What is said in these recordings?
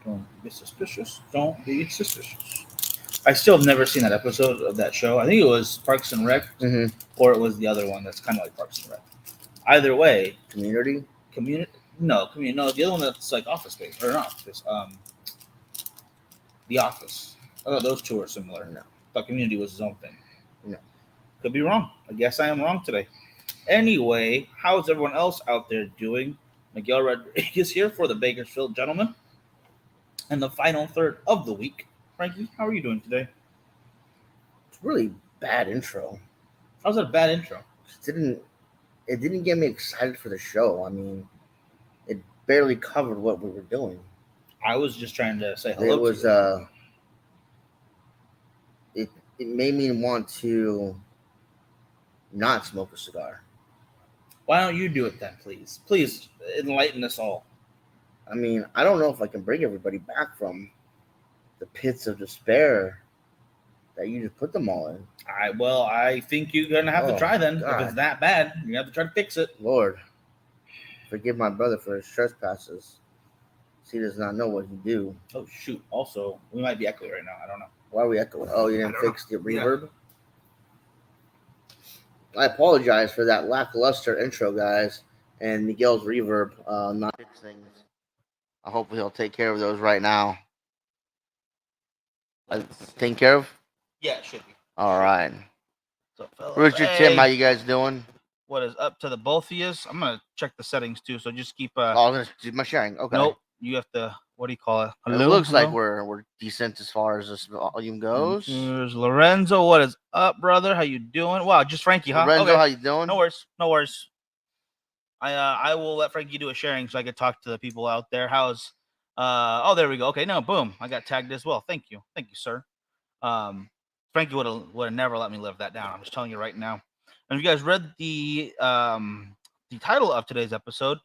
Don't be suspicious. Don't be suspicious. I still have never seen that episode of that show. I think it was Parks and Rec, or it was the other one that's kind of like Parks and Rec. Either way, Community. community. No, community. No, the other one that's like Office Space or not Office. The Office. I thought those two are similar. No. I thought Community was his own thing. No. Could be wrong. I guess I am wrong today. Anyway, how's everyone else out there doing? Miguel Rodriguez here for the Bakersfield Gentlemen. And the final third of the week. Frankie, how are you doing today? It's really bad intro. How's that a bad intro? It didn't get me excited for the show. I mean, it barely covered what we were doing. I was just trying to say hello. It was it made me want to not smoke a cigar. Why don't you do it then, please? Please enlighten us all. I mean, I don't know if I can bring everybody back from the pits of despair that you just put them all in. I think you're gonna have to try then. God. If it's that bad, you have to try to fix it. Lord, forgive my brother for his trespasses. He does not know what he do. Oh shoot! Also, we might be echoing right now. I don't know. Why are we echoing? Oh, you didn't fix the reverb? Yeah. I apologize for that lackluster intro, guys, and Miguel's reverb not fix things. I hope he'll take care of those right now. Taken care of? Yeah, it should be. All right. So, fellas, Richard, Tim, how you guys doing? What is up to the both of you? I'm gonna check the settings too. So just keep. I'm gonna do my sharing. Okay. Nope. You have to. What do you call it? Hello? It looks like we're decent as far as this volume goes. There's Lorenzo. What is up, brother? How you doing? Wow, just Frankie, huh? Lorenzo, okay. how you doing? No worries. No worries. I will let Frankie do a sharing so I can talk to the people out there. How's oh, there we go. Okay, no, boom. I got tagged as well. Thank you, sir. Frankie would have never let me live that down. I'm just telling you right now. And if you guys read the title of today's episode,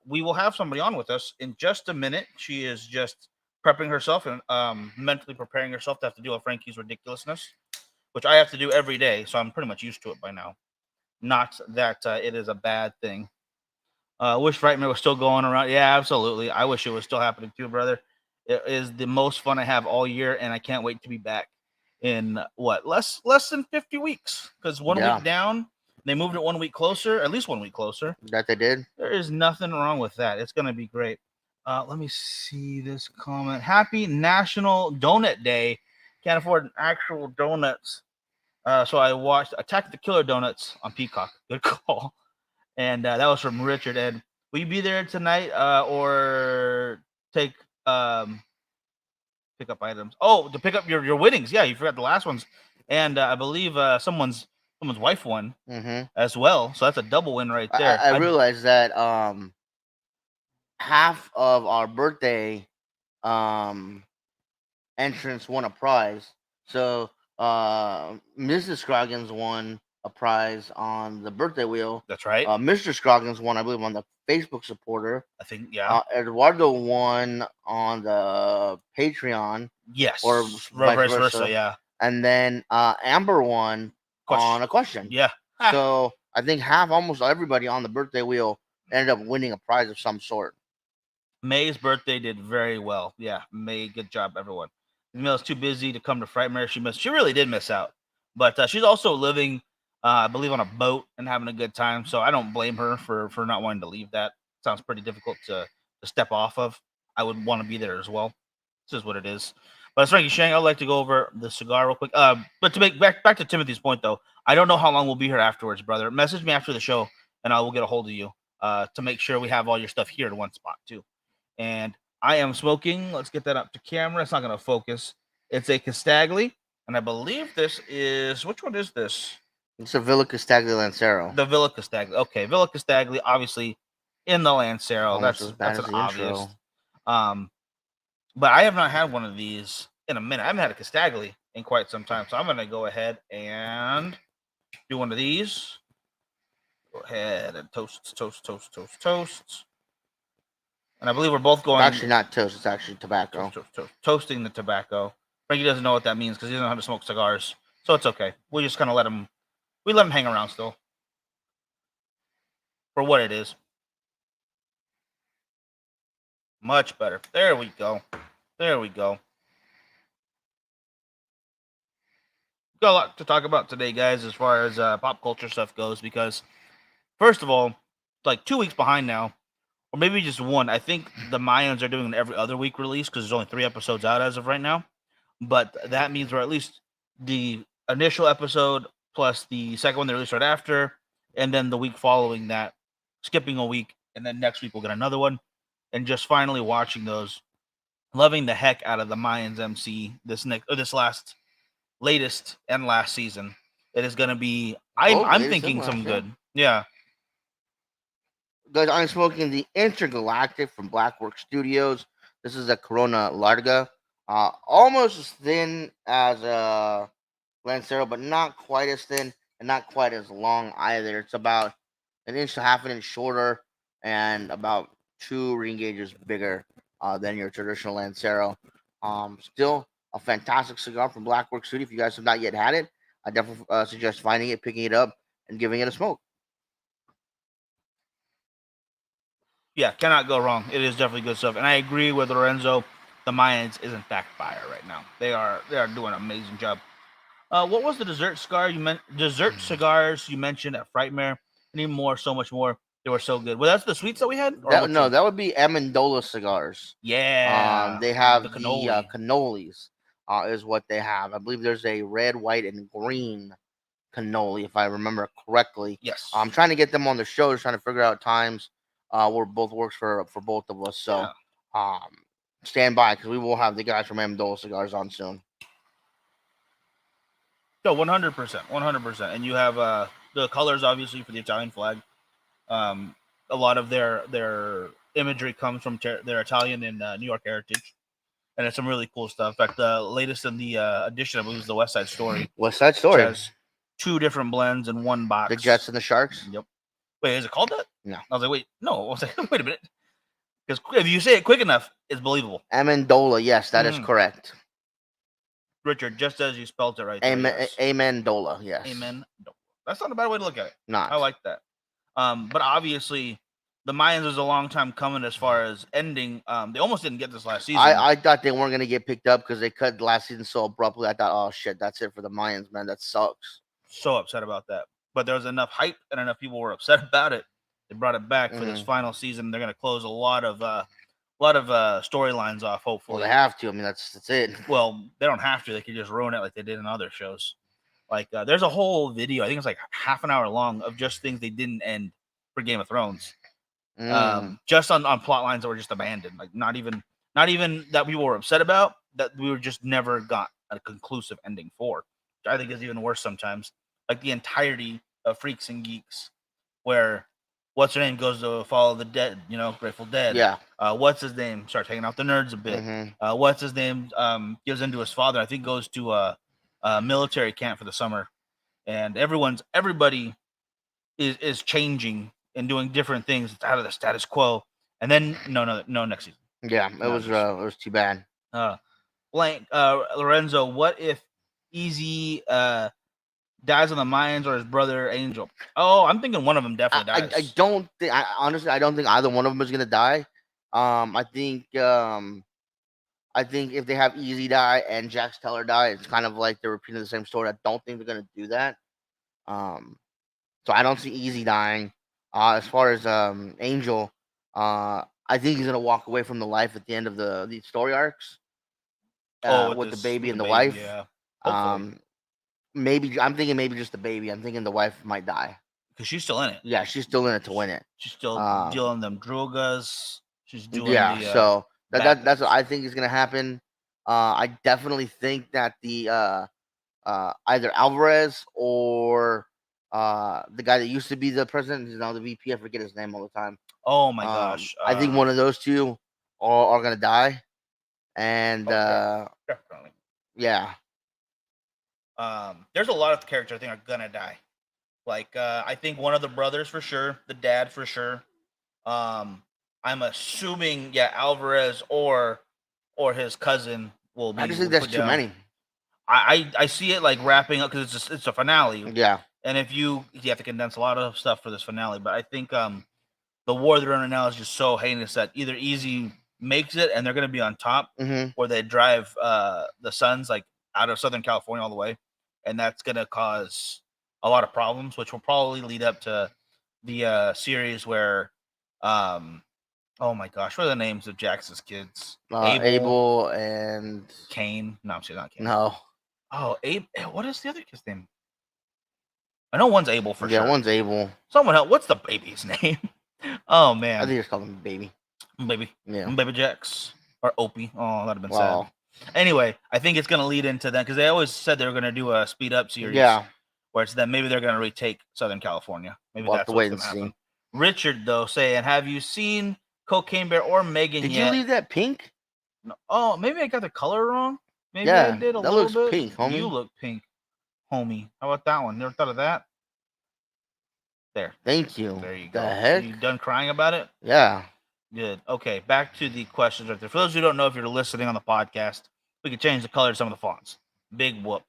we will have somebody on with us in just a minute. She is just prepping herself and mentally preparing herself to have to deal with Frankie's ridiculousness, which I have to do every day. So I'm pretty much used to it by now. Not that it is a bad thing. Wish Frightmare was still going around. Yeah, absolutely. I wish it was still happening too, brother. It is the most fun I have all year, and I can't wait to be back in less than 50 weeks. Because one week down, they moved it 1 week closer, at least 1 week closer. That they did. There is nothing wrong with that. It's gonna be great. Let me see this comment. Happy National Donut Day. Can't afford actual donuts. So I watched Attack the Killer Donuts on Peacock. Good call. And that was from Richard. And will you be there tonight or take pick up items? Oh, to pick up your winnings. Yeah, you forgot the last ones. And I believe someone's wife won as well. So that's a double win right there. I realized that half of our birthday entrance won a prize. So Mrs. Scroggins won a prize on the birthday wheel. That's right. Mr. Scroggins won, I believe, on the Facebook supporter. I think, yeah. Eduardo won on the Patreon. Yes. Or vice versa, yeah. And then Amber won on a question. Yeah. So I think almost everybody on the birthday wheel ended up winning a prize of some sort. May's birthday did very well. Yeah, May, good job, everyone. Emil's too busy to come to Frightmare. She really did miss out. But she's also living, I believe, on a boat and having a good time. So I don't blame her for not wanting to leave that. Sounds pretty difficult to step off of. I would want to be there as well. This is what it is. But as Frankie Shang, I'd like to go over the cigar real quick. But to make back to Timothy's point, though, I don't know how long we'll be here afterwards, brother. Message me after the show, and I will get a hold of you to make sure we have all your stuff here in one spot, too. And I am smoking. Let's get that up to camera. It's not going to focus. It's a Castagli, and I believe this is, which one is this? It's a Villa Castagli Lancero. The Villa Castagli. Okay, Villa Castagli, obviously in the Lancero. That's an obvious. But I have not had one of these in a minute. I haven't had a Castagli in quite some time, so I'm going to go ahead and do one of these. Go ahead and toast. And I believe we're both going. Actually, not toast. It's actually tobacco. Toasting the tobacco. Frankie doesn't know what that means because he doesn't know how to smoke cigars, so it's okay. We just kind of let him hang around still for what it is. Much better. There we go. There we go. Got a lot to talk about today, guys, as far as pop culture stuff goes, because first of all, like 2 weeks behind now, or maybe just one. I think the Mayans are doing an every other week release because there's only 3 episodes out as of right now. But that means we're at least the initial episode plus the second one they released right after, and then the week following that, skipping a week, and then next week we'll get another one. And just finally watching those, loving the heck out of the Mayans MC this latest and last season. It is going to be. I'm thinking some good. Yeah. Guys, I'm smoking the Intergalactic from Blackwork Studios. This is a Corona Larga. Almost as thin as a Lancero, but not quite as thin and not quite as long either. It's about an inch to half an inch shorter and about 2 ring gauges bigger than your traditional Lancero. Still a fantastic cigar from Blackwork Studio. If you guys have not yet had it, I definitely suggest finding it, picking it up, and giving it a smoke. Yeah, cannot go wrong. It is definitely good stuff, and I agree with Lorenzo. The Mayans is in fact fire right now. They are doing an amazing job. What was the dessert cigar you meant? Dessert cigars you mentioned at Frightmare? Any more? So much more. They were so good. Well, that's the sweets that we had. That would be Amendola cigars. Yeah, they have the cannoli. cannolis. Is what they have. I believe there's a red, white, and green cannoli, if I remember correctly. Yes. I'm trying to get them on the show, just trying to figure out times where both works for both of us. So, stand by because we will have the guys from Amendola Cigars on soon. No, 100%, 100%. And you have the colors, obviously, for the Italian flag. A lot of their imagery comes from their Italian and New York heritage, and it's some really cool stuff. In fact, the latest in the edition, I believe, is the West Side Story. West Side Story has 2 different blends in one box. The Jets and the Sharks. Yep. Wait, is it called that? No. I was like, wait, no. I was like, wait a minute. Because if you say it quick enough, it's believable. Amendola, yes, that is correct. Richard, just as you spelled it right there. Amendola, yes. Amendola. That's not a bad way to look at it. Not. I like that. But obviously, the Mayans was a long time coming as far as ending. They almost didn't get this last season. I thought they weren't going to get picked up because they cut last season so abruptly. I thought, oh, shit, that's it for the Mayans, man. That sucks. So upset about that. But there was enough hype and enough people were upset about it. They brought it back for this final season. They're going to close a lot of storylines off, hopefully. Well, they have to. I mean, that's it. Well, they don't have to. They could just ruin it like they did in other shows. Like, there's a whole video, I think it's like half an hour long, of just things they didn't end for Game of Thrones. Just on plot lines that were just abandoned. Like, not even that people were upset about, that we were just never got a conclusive ending for. Which I think is even worse sometimes. Like the entirety of Freaks and Geeks, where what's her name goes to follow the dead, Grateful Dead. Yeah. What's his name? Start taking out the nerds a bit. What's his name? Gives in to his father. I think goes to a military camp for the summer, and everybody is changing and doing different things. It's out of the status quo. And then no, next season. Yeah, it was too bad. Lorenzo, what if Easy dies on the Mayans or his brother Angel? Oh, I'm thinking one of them definitely dies. Honestly, I don't think either one of them is gonna die. I think if they have Easy die and Jax Teller die, it's kind of like they're repeating the same story. I don't think they're gonna do that. So I don't see Easy dying. As far as Angel, I think he's gonna walk away from the life at the end of the story arcs. With the baby and the wife. Yeah. Maybe I'm thinking just the baby. I'm thinking the wife might die because she's still in it. Yeah, she's still in it to win it. She's still dealing them drogas. She's doing so that's what I think is gonna happen. I definitely think that the either Alvarez or the guy that used to be the president is now the VP. I forget his name all the time. Oh my gosh! I think one of those two are gonna die, and definitely. Yeah. There's a lot of characters I think are gonna die. Like I think one of the brothers for sure, the dad for sure. I'm assuming Alvarez or his cousin will be. I just think that's too many. I see it like wrapping up because it's a finale. Yeah. And if you have to condense a lot of stuff for this finale, but I think the war they're in right now is just so heinous that either Easy makes it, and they're going to be on top, where they drive the Suns like out of Southern California all the way, and that's going to cause a lot of problems, which will probably lead up to the series where, oh my gosh, what are the names of Jackson's kids? Abel and Kane. No, I'm saying not Kane. No. Oh, Abe. What is the other kid's name? I know one's Abel for sure. Yeah, one's Abel. Someone else. What's the baby's name? Oh man, I think it's called him Baby. Baby. Yeah. Baby Jax or Opie. Oh, that'd have been sad. Anyway, I think it's gonna lead into that because they always said they were gonna do a speed up series. Yeah. Where it's then maybe they're gonna retake Southern California. Maybe We'll that's what's gonna happen. Richard though saying, "Have you seen Cocaine Bear or Megan yet? Did you leave that pink? No. Oh, maybe I got the color wrong. Maybe I did a little bit. Pink, homie. You look pink, homie. How about that one? Never thought of that. There. Thank you. There you go. The heck? You done crying about it? Yeah. Good. Okay, back to the questions right there. For those who don't know, if you're listening on the podcast, we can change the color of some of the fonts. Big whoop.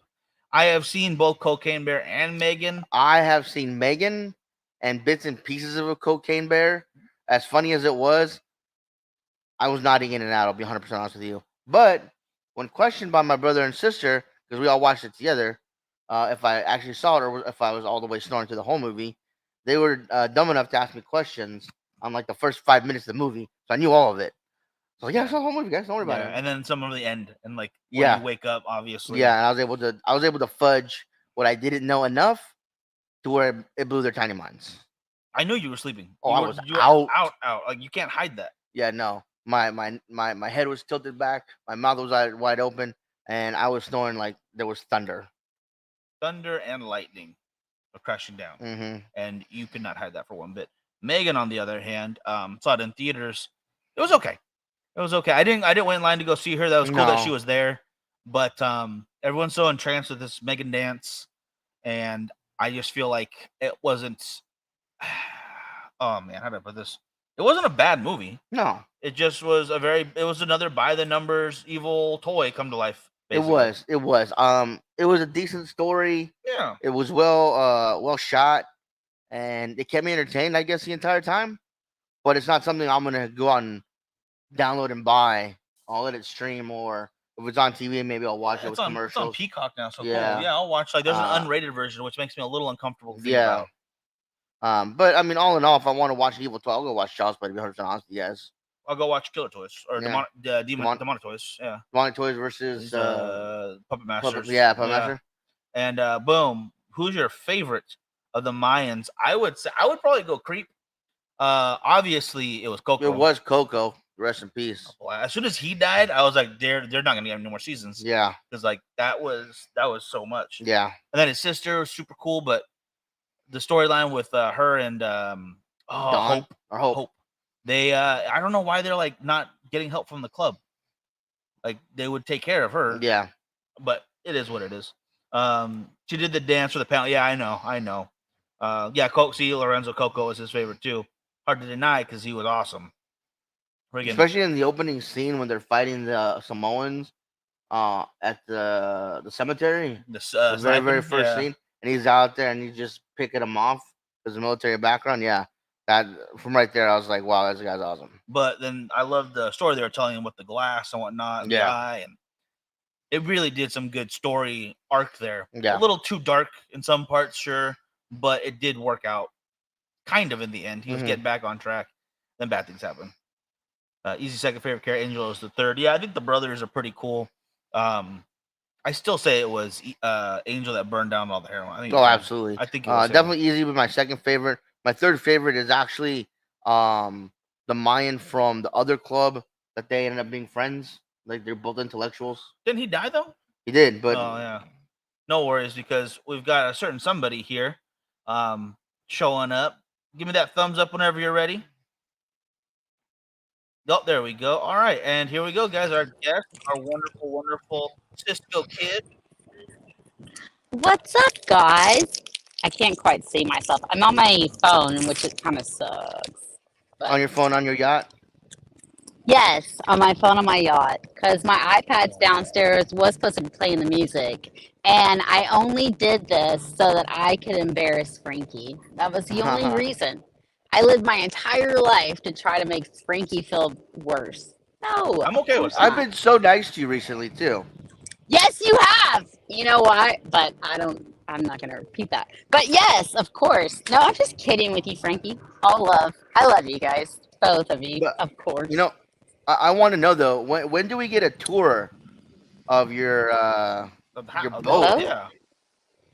I have seen both Cocaine Bear and Megan. I have seen Megan and bits and pieces of a Cocaine Bear. As funny as it was, I was nodding in and out. I'll be 100% honest with you. But when questioned by my brother and sister, because we all watched it together, if I actually saw it or if I was all the way snoring through the whole movie, they were dumb enough to ask me questions on like the first 5 minutes of the movie, so I knew all of it. So yeah, I saw the whole movie, guys. Don't worry about it. And then some of the end, and like when you wake up, obviously. Yeah, and I was able to fudge what I didn't know enough to where it blew their tiny minds. I knew you were sleeping. Oh, I was out. Like you can't hide that. Yeah, no. My head was tilted back, my mouth was wide open, and I was snoring like there was thunder. Thunder and lightning are crashing down, and you could not hide that for one bit. Megan, on the other hand, saw it in theaters. It was okay. It was okay. I didn't wait in line to go see her. That was cool that she was there, but everyone's so entranced with this Megan dance, and I just feel like it wasn't. Oh man, how do I put this? It wasn't a bad movie. No, it just was it was another by the numbers evil toy come to life. Basically. It was. It was a decent story. Yeah. It was well shot, and it kept me entertained, I guess, the entire time. But it's not something I'm gonna go out and download and buy. I'll let it stream, or if it's on TV, maybe I'll watch it with commercials. It's on Peacock now, so yeah, cool. Yeah, I'll watch. Like, there's an unrated version, which makes me a little uncomfortable. Yeah. But I mean, all in all, if I want to watch Evil 12, I'll go watch Child's Play. To be 100% honest, yes. I'll go watch Killer Toys or Demonic Toys. Yeah. Demonic Toys versus Puppet Masters. Puppet Master. And boom, who's your favorite of the Mayans? I would probably go Creep. Obviously it was Coco. It was Coco. Rest in peace. As soon as he died, I was like, they're not gonna get any more seasons. Yeah. Because like that was so much. Yeah. And then his sister was super cool, but the storyline with her and Hope. They I don't know why they're like not getting help from the club. Like they would take care of her. Yeah. But it is what it is. She did the dance for the panel. Yeah, I know. Lorenzo Coco is his favorite too. Hard to deny because he was awesome. Especially in the opening scene when they're fighting the Samoans at the cemetery. The very first scene. And he's out there and he's just picking them off because the military background. Yeah. That from right there, I was like, wow, this guy's awesome. But then I love the story they were telling him with the glass and whatnot. And the eye, and it really did some good story arc there. Yeah. A little too dark in some parts, sure, but it did work out kind of in the end. He was getting back on track. Then bad things happen. Easy second favorite character. Angelo is the third. Yeah, I think the brothers are pretty cool. I still say it was Angel that burned down all the heroin. Absolutely. I think it was definitely Easy with my second favorite. My third favorite is actually the Mayan from the other club that they ended up being friends. Like they're both intellectuals. Didn't he die though? He did, but no worries because we've got a certain somebody here showing up. Give me that thumbs up whenever you're ready. Oh, there we go. All right, and here we go, guys. Our guest, our wonderful, wonderful Sisco kid. What's up, guys? I can't quite see myself. I'm on my phone, which it kind of sucks. But on your phone, on your yacht? Yes, on my phone on my yacht. Because my iPad's downstairs was supposed to be playing the music. And I only did this so that I could embarrass Frankie. That was the only reason. I lived my entire life to try to make Frankie feel worse. No, I'm of okay with course that. I've not. been so nice to you recently too. Yes, you have. You know why? But I'm not gonna repeat that. But yes, of course. No, I'm just kidding with you, Frankie. All love. I love you guys, both of you, But of you course. know, I want to know though, when do we get a tour of your The The boat? boat, boat? yeah.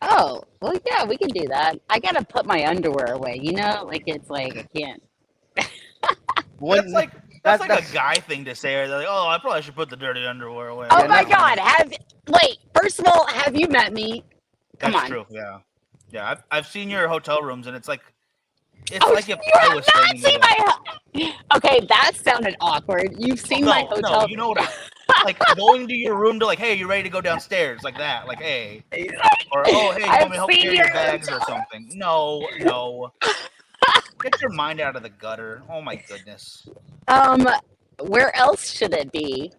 Oh, well, yeah, we can do that. I gotta put my underwear away. Like it's like I can't. That's When like that's like a that's guy thing to say. They're like, oh, I probably should put the dirty underwear away. Oh yeah, You my not know, God! Wait? First of all, have you met me? Come that's on. true. Yeah, yeah. I've seen your hotel rooms, and it's Oh, like if you I have was staying not in seen your. my. Okay, that sounded awkward. You've Oh seen my no, no, hotel. you know what? Like going to your room to like, hey, you ready to go downstairs? Like that, like hey, or oh, hey, you want I've me to help seen carry your your bags or hotel. something? No, no. Get your mind out of the gutter. Oh my goodness. Um, where else should it be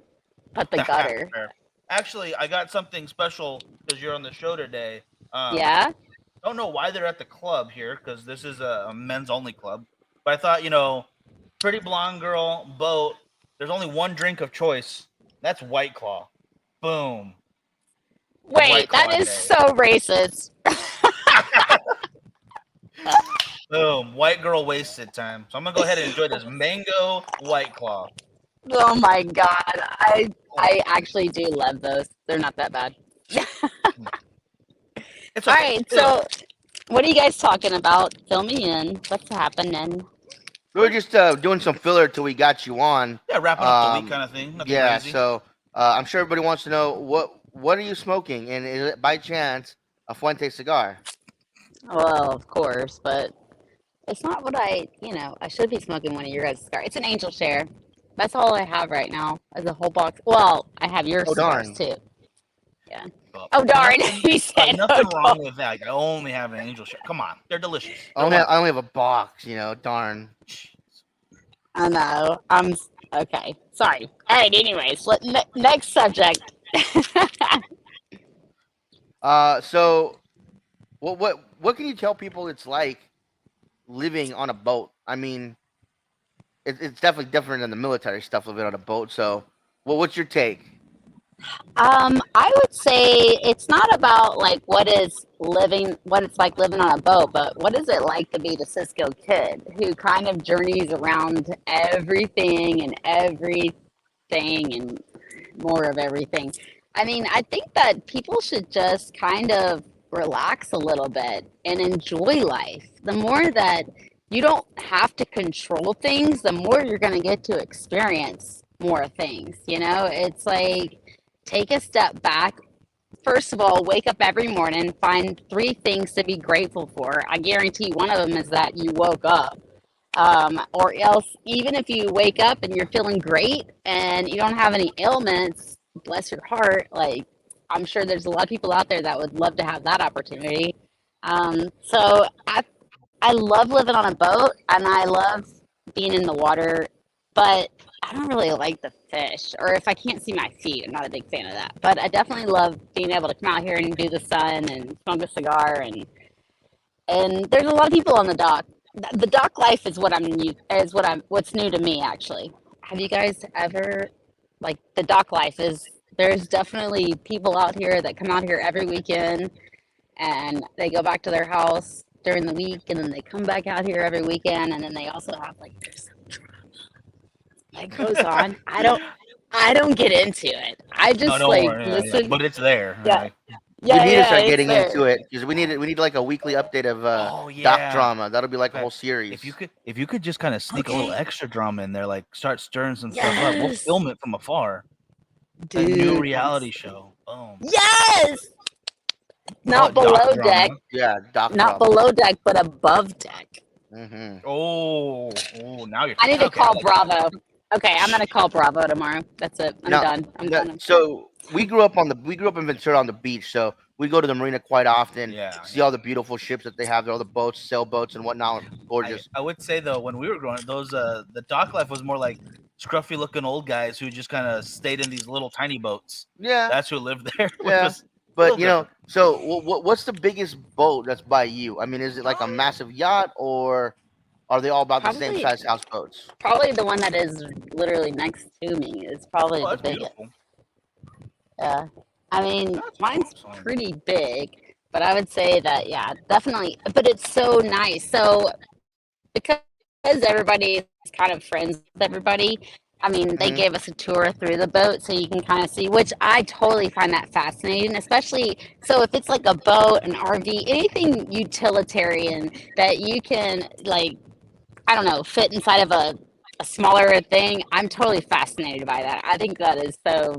but the gutter? Fair. Actually, I got something special because you're on the show today. Yeah. Don't know why they're at the club here because this is a men's only club. But I thought, pretty blonde girl, boat. There's only one drink of choice. That's White Claw. Boom. It's White Wait, that Claw is day. so racist. Boom. White girl wasted time. So I'm gonna go ahead and enjoy this mango White Claw. Oh my God, I Oh, I actually do love those. They're not that bad. it's All okay. right, It's okay. so what are you guys talking about? Fill me in. What's happening? we were just doing some filler till we got you on. Yeah, wrapping up the week kind of thing. Nothing Yeah, crazy. so I'm sure everybody wants to know what are you smoking, and is it by chance a Fuente cigar? Well, of course, but it's not what I should be smoking one of your guys' cigars. It's an angel share. That's all I have right now as a whole box. Well, I have your Oh cigars darn! too. Yeah. But Oh darn, nothing, he like said, oh nothing darn. wrong with that. Like, I only have an angel share. Come on, they're delicious. I They're only have, I wonderful. only have a box, darn. I know. Okay. Sorry. All right. Anyways, next subject. So what can you tell people it's like living on a boat? I mean, it's definitely different than the military stuff living on a boat. So, what's your take? I would say it's not about like what it's like living on a boat, but what is it like to be the Cisco kid who kind of journeys around everything and everything and more of everything. I mean, I think that people should just kind of relax a little bit and enjoy life. The more that you don't have to control things, the more you're going to get to experience more things. It's like take a step back. First of all, wake up every morning, find three things to be grateful for. I guarantee one of them is that you woke up. Or else, even if you wake up and you're feeling great and you don't have any ailments, bless your heart, like I'm sure there's a lot of people out there that would love to have that opportunity. So I love living on a boat and I love being in the water, but I don't really like the fish. Or if I can't see my feet, I'm not a big fan of that. But I definitely love being able to come out here and do the sun and smoke a cigar and there's a lot of people on the dock. The dock life is what's new to me actually. Have you guys ever like the dock life is there's definitely people out here that come out here every weekend and they go back to their house during the week and then they come back out here every weekend and then they also have like there's some drama that goes on. I don't get into it. I No, just don't like worry. Yeah, yeah. listen. But it's there. Yeah, Like, We yeah, need to yeah, start it's getting into there. it because we need like a weekly update of oh doc yeah. drama. That'll be like a Okay. whole series. If you could just kind of sneak a little Okay. extra drama in there, like start stirring some stuff up, we'll Yes. film it from afar. A new Dude, reality show. Boom. yes! Call Not it doc below drama. deck, Yeah, doc not drama. below deck, but above deck. Oh, now you're I need to okay. I call like Bravo. Okay, I'm gonna call Bravo tomorrow. That's it. I'm Now, done. I'm done. so we grew up in Ventura on the beach, so we go to the marina quite often. yeah, See yeah. all the beautiful ships that they have there, all the boats, sailboats, and whatnot. I Gorgeous. I would say though, when we were growing up, those the dock life was more like scruffy looking old guys who just kind of stayed in these little tiny boats. Yeah, That's who lived there, which yeah. was a But little different. so what's the biggest boat that's by you? I mean, is it like a massive yacht or Are they all about the same Probably, size houseboats? probably the one that is literally next to me is probably Oh, the that's biggest. beautiful. Yeah. I mean, That's mine's awesome. pretty big, but I would say that, yeah, definitely. But it's so nice. So because everybody is kind of friends with everybody, I mean, they Hmm. gave us a tour through the boat so you can kind of see, which I totally find that fascinating, especially so if it's like a boat, an RV, anything utilitarian that you can, like, I don't know, fit inside of a smaller thing. I'm totally fascinated by that. I think that is so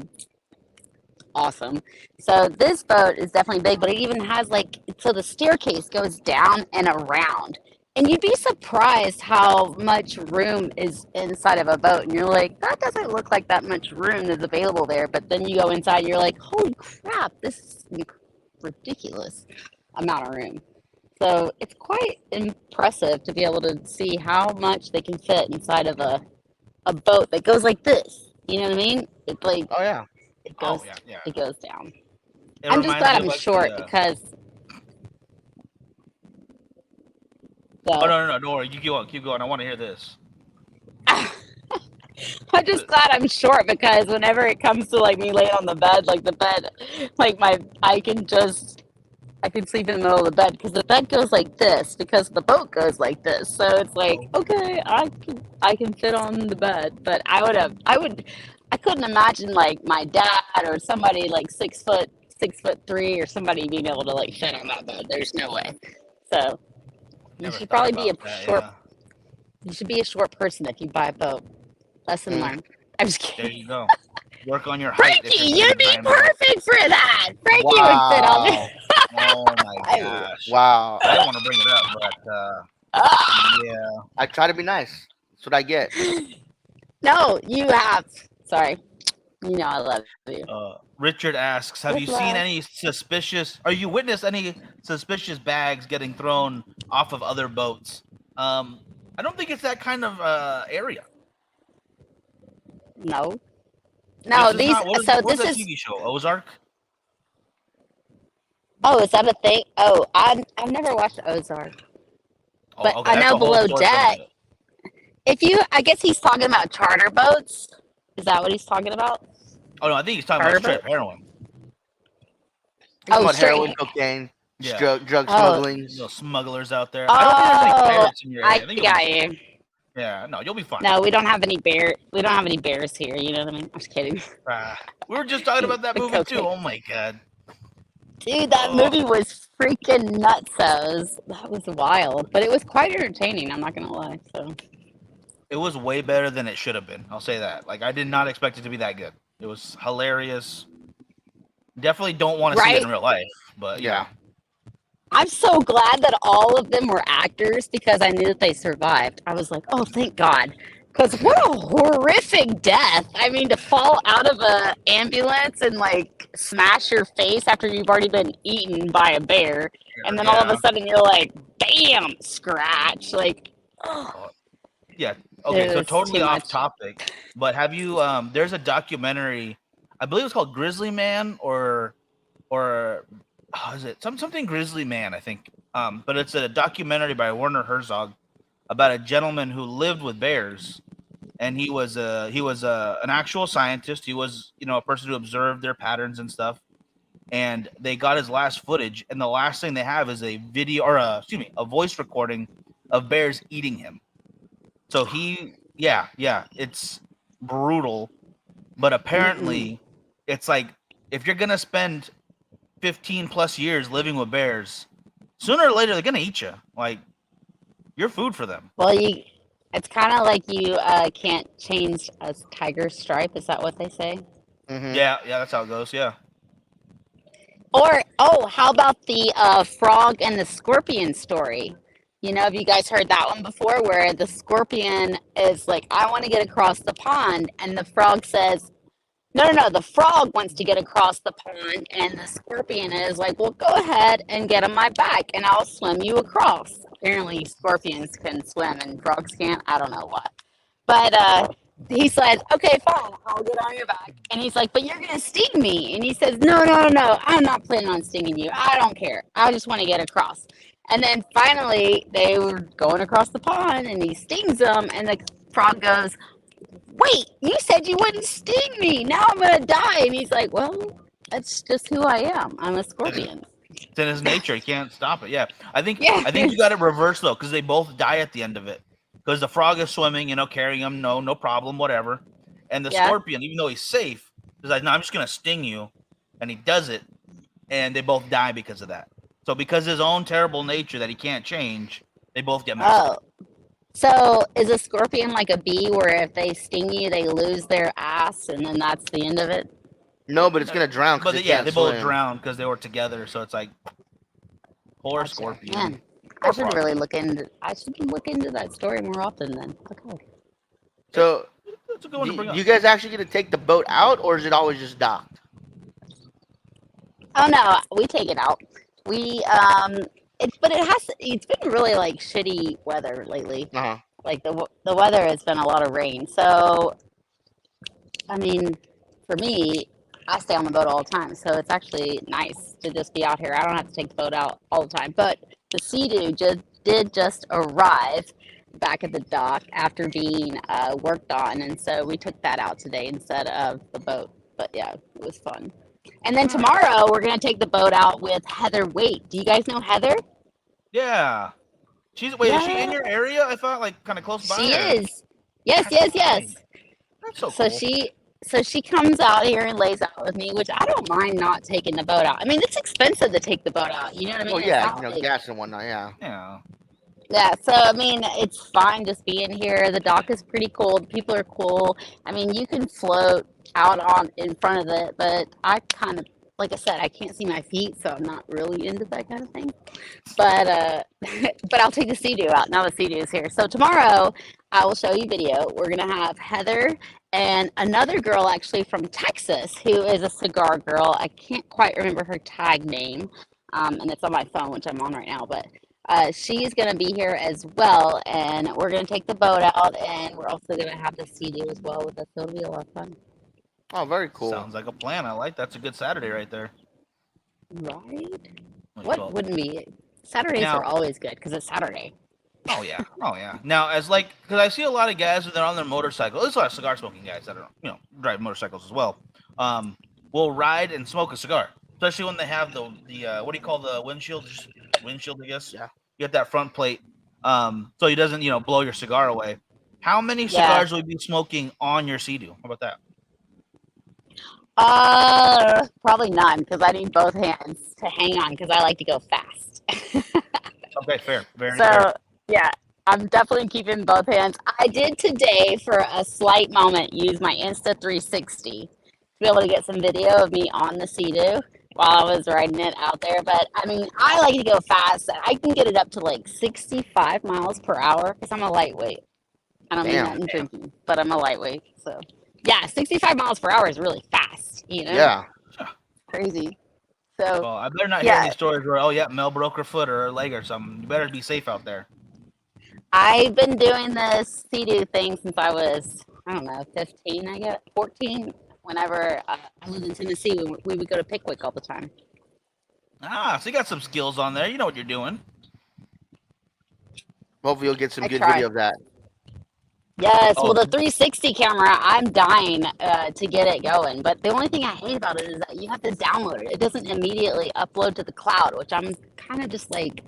awesome. So this boat is definitely big, but it even has like so the staircase goes down and around. And you'd be surprised how much room is inside of a boat. And you're like, that doesn't look like that much room is available there. But then you go inside and you're like, holy crap, this is ridiculous amount of room. So it's quite impressive to be able to see how much they can fit inside of a boat that goes like this. You know what I mean? It's like Oh yeah. it Oh goes yeah, yeah. it goes down. It I'm just reminds me glad of I'm like the. short because Oh so no, no, no! Don't worry. You keep on, keep going. I want to hear this. I'm just glad I'm short because whenever it comes to like me laying on the bed, like the bed, like my I can sleep in the middle of the bed because the bed goes like this because the boat goes like this. So it's like, Oh, okay, I can fit on the bed. But I couldn't imagine like my dad or somebody like 6 foot 6'3" or somebody being able to like fit on that bed. There's no way. So you never should thought probably be about a that. short Yeah. you should be a short person if you buy a boat. Lesson Mm. learned. I'm just There kidding. you go. Work on your height if Frankie, you're buying a you'd be giant boat. perfect for that. Frankie would fit on Wow. it. Oh my I, gosh. Wow. I didn't want to bring it up, but ah! yeah. I try to be nice. That's what I get. No, you have. Sorry. You know I love you. Richard asks, "Have you With seen love. any suspicious? Or you witnessed any suspicious bags getting thrown off of other boats?" I don't think it's that kind of area. No. This No, is these not. What is so what's this that is TV show? Ozark. oh, is that a thing? Oh, I've never watched Ozark. But Oh, okay. I That's know a whole below story for deck. another. If you I guess he's talking about charter boats. Is that what he's talking about? Oh no, I think he's talking about Charter straight boat? up heroin. He's talking Oh, about heroin, straight. cocaine, Yeah, drug Oh, smugglings. those smugglers out there. I don't think there's any oh, pirates in your area. I I think you'll be got fine. you. Yeah, no, you'll be fine. No, we don't have any bear. We don't have any bears here. You know what I mean? I'm just kidding. We were just talking about that The movie too. cocaine. Oh my god. Dude, that Oh, movie was freaking nutsos. That was wild, but it was quite entertaining. I'm not gonna lie. So it was way better than it should have been. I'll say that. Like I did not expect it to be that good. It was hilarious. Definitely don't want to see it in right. real life, but you know. Yeah. I'm so glad that all of them were actors because I knew that they survived. I was like, oh, thank God. Because what a horrific death. I mean, to fall out of a ambulance and like smash your face after you've already been eaten by a bear. And then all of a Yeah. sudden you're like, bam, scratch. Like, oh, Oh, yeah. Okay, it so was too totally off much. topic, but have you there's a documentary, I believe it's called Grizzly Man or how is it? Something Grizzly Man, I think. But it's a documentary by Werner Herzog about a gentleman who lived with bears, and he was an actual scientist. He was a person who observed their patterns and stuff. And they got his last footage, and the last thing they have is a video or a voice recording of bears eating him. So yeah, it's brutal. But Mm-mm. apparently, it's like if you're gonna spend 15 plus years living with bears, sooner or later they're gonna eat you. Like you're food for them. Well, it's kind of like you can't change a tiger stripe. Is that what they say? Hmm. Yeah, that's how it goes. Yeah. Or, oh, how about the frog and the scorpion story? You know, have you guys heard that one before? Where the scorpion is like, I want to get across the pond. And the frog says, no, no, no. The frog wants to get across the pond. And the scorpion is like, well, go ahead and get on my back and I'll swim you across. Apparently, scorpions can swim and frogs can't. I don't know why. But he says, okay, fine, I'll get on your back. And he's like, but you're going to sting me. And he says, no, no, no, no, I'm not planning on stinging you. I don't care. I just want to get across. And then finally, they were going across the pond, and he stings them, and the frog goes, "Wait, you said you wouldn't sting me. Now I'm gonna die." And he's like, "Well, that's just who I am. I'm a scorpion." It's in his nature. He can't stop it. Yeah, I think Yeah. you got it reversed though, because they both die at the end of it. Because the frog is swimming, carrying him, no problem, whatever. And the Yeah. scorpion, even though he's safe, is like, "No, I'm just gonna sting you," and he does it, and they both die because of that. So because his own terrible nature that he can't change, they both get messed up. Oh, so is a scorpion like a bee, where if they sting you, they lose their ass, and then that's the end of it? No, but it's gonna drown because But it yeah, can't they both swim. drowned because they were together. So it's like poor Gotcha. scorpion. Man, I Poor should frog. really look into. I should look into that story more often. Then. Okay. So, That's a good one to do bring up. you guys actually gonna take the boat out, or is it always just docked? Oh no, we take it out. We it's been really like shitty weather lately. Uh huh. Like the weather has been a lot of rain. So I mean, for me, I stay on the boat all the time, so it's actually nice to just be out here. I don't have to take the boat out all the time. But the Sea-Doo did just arrive back at the dock after being worked on, and so we took that out today instead of the boat. But yeah, it was fun. And then tomorrow we're gonna take the boat out with Heather Waite. Do you guys know Heather? Yeah. Is she in Yeah, your area? I thought like kind of close by. she Or? is. Yes, That's yes, right. yes. That's so So cool. she comes out here and lays out with me, which I don't mind not taking the boat out. I mean, it's expensive to take the boat out. You know what I Oh mean? It's yeah, not like gas and whatnot. Yeah. Yeah. yeah. So I mean, it's fine just being here. The dock is pretty cool. The people are cool. I mean, you can float out on in front of it, but I kind of like I said, I can't see my feet, so I'm not really into that kind of thing. But but I'll take the Sea-Doo out now. The Sea-Doo is here. So tomorrow I will show you video. We're gonna have Heather and another girl actually from Texas who is a cigar girl. I can't quite remember her tag name, and it's on my phone, which I'm on right now. But she's gonna be here as well, and we're gonna take the boat out, and we're also gonna have the Sea-Doo as well with us. So it'll be a lot of fun, Oh, very cool. Sounds like a plan. I like that's a good Saturday right there. right? Like, What well, wouldn't be? Saturdays now, are always good because it's Saturday. oh yeah. Now, because I see a lot of guys when they're on their motorcycle. There's a lot of cigar smoking guys that are drive motorcycles as well. Will ride and smoke a cigar, especially when they have the what do you call the windshield? Just windshield, I guess. Yeah. You get that front plate, so he doesn't blow your cigar away. How many Yeah. cigars will you be smoking on your Sea-Doo? How about that? Probably none because I need both hands to hang on because I like to go fast. Okay, fair, very fair. So yeah, I'm definitely keeping both hands. I did today for a slight moment use my Insta 360 to be able to get some video of me on the Sea-Doo while I was riding it out there. But I mean, I like to go fast. I can get it up to like 65 miles per hour because I'm a lightweight. I don't mean Damn. that in drinking, but I'm a lightweight. So yeah, 65 miles per hour is really fast. Yeah. Crazy. So Well, I better not hear yeah, any stories where Mel broke her foot or her leg or something. You better be safe out there. I've been doing this Sea-Doo thing since I was, I don't know, 15, I guess, 14. Whenever I lived in Tennessee, we would go to Pickwick all the time. So you got some skills on there. You know what you're doing. Hopefully you'll get some I good try. video of that. Yes, well, Oh, the 360 camera, I'm dying to get it going. But the only thing I hate about it is that you have to download it. It doesn't immediately upload to the cloud, which I'm kind of just like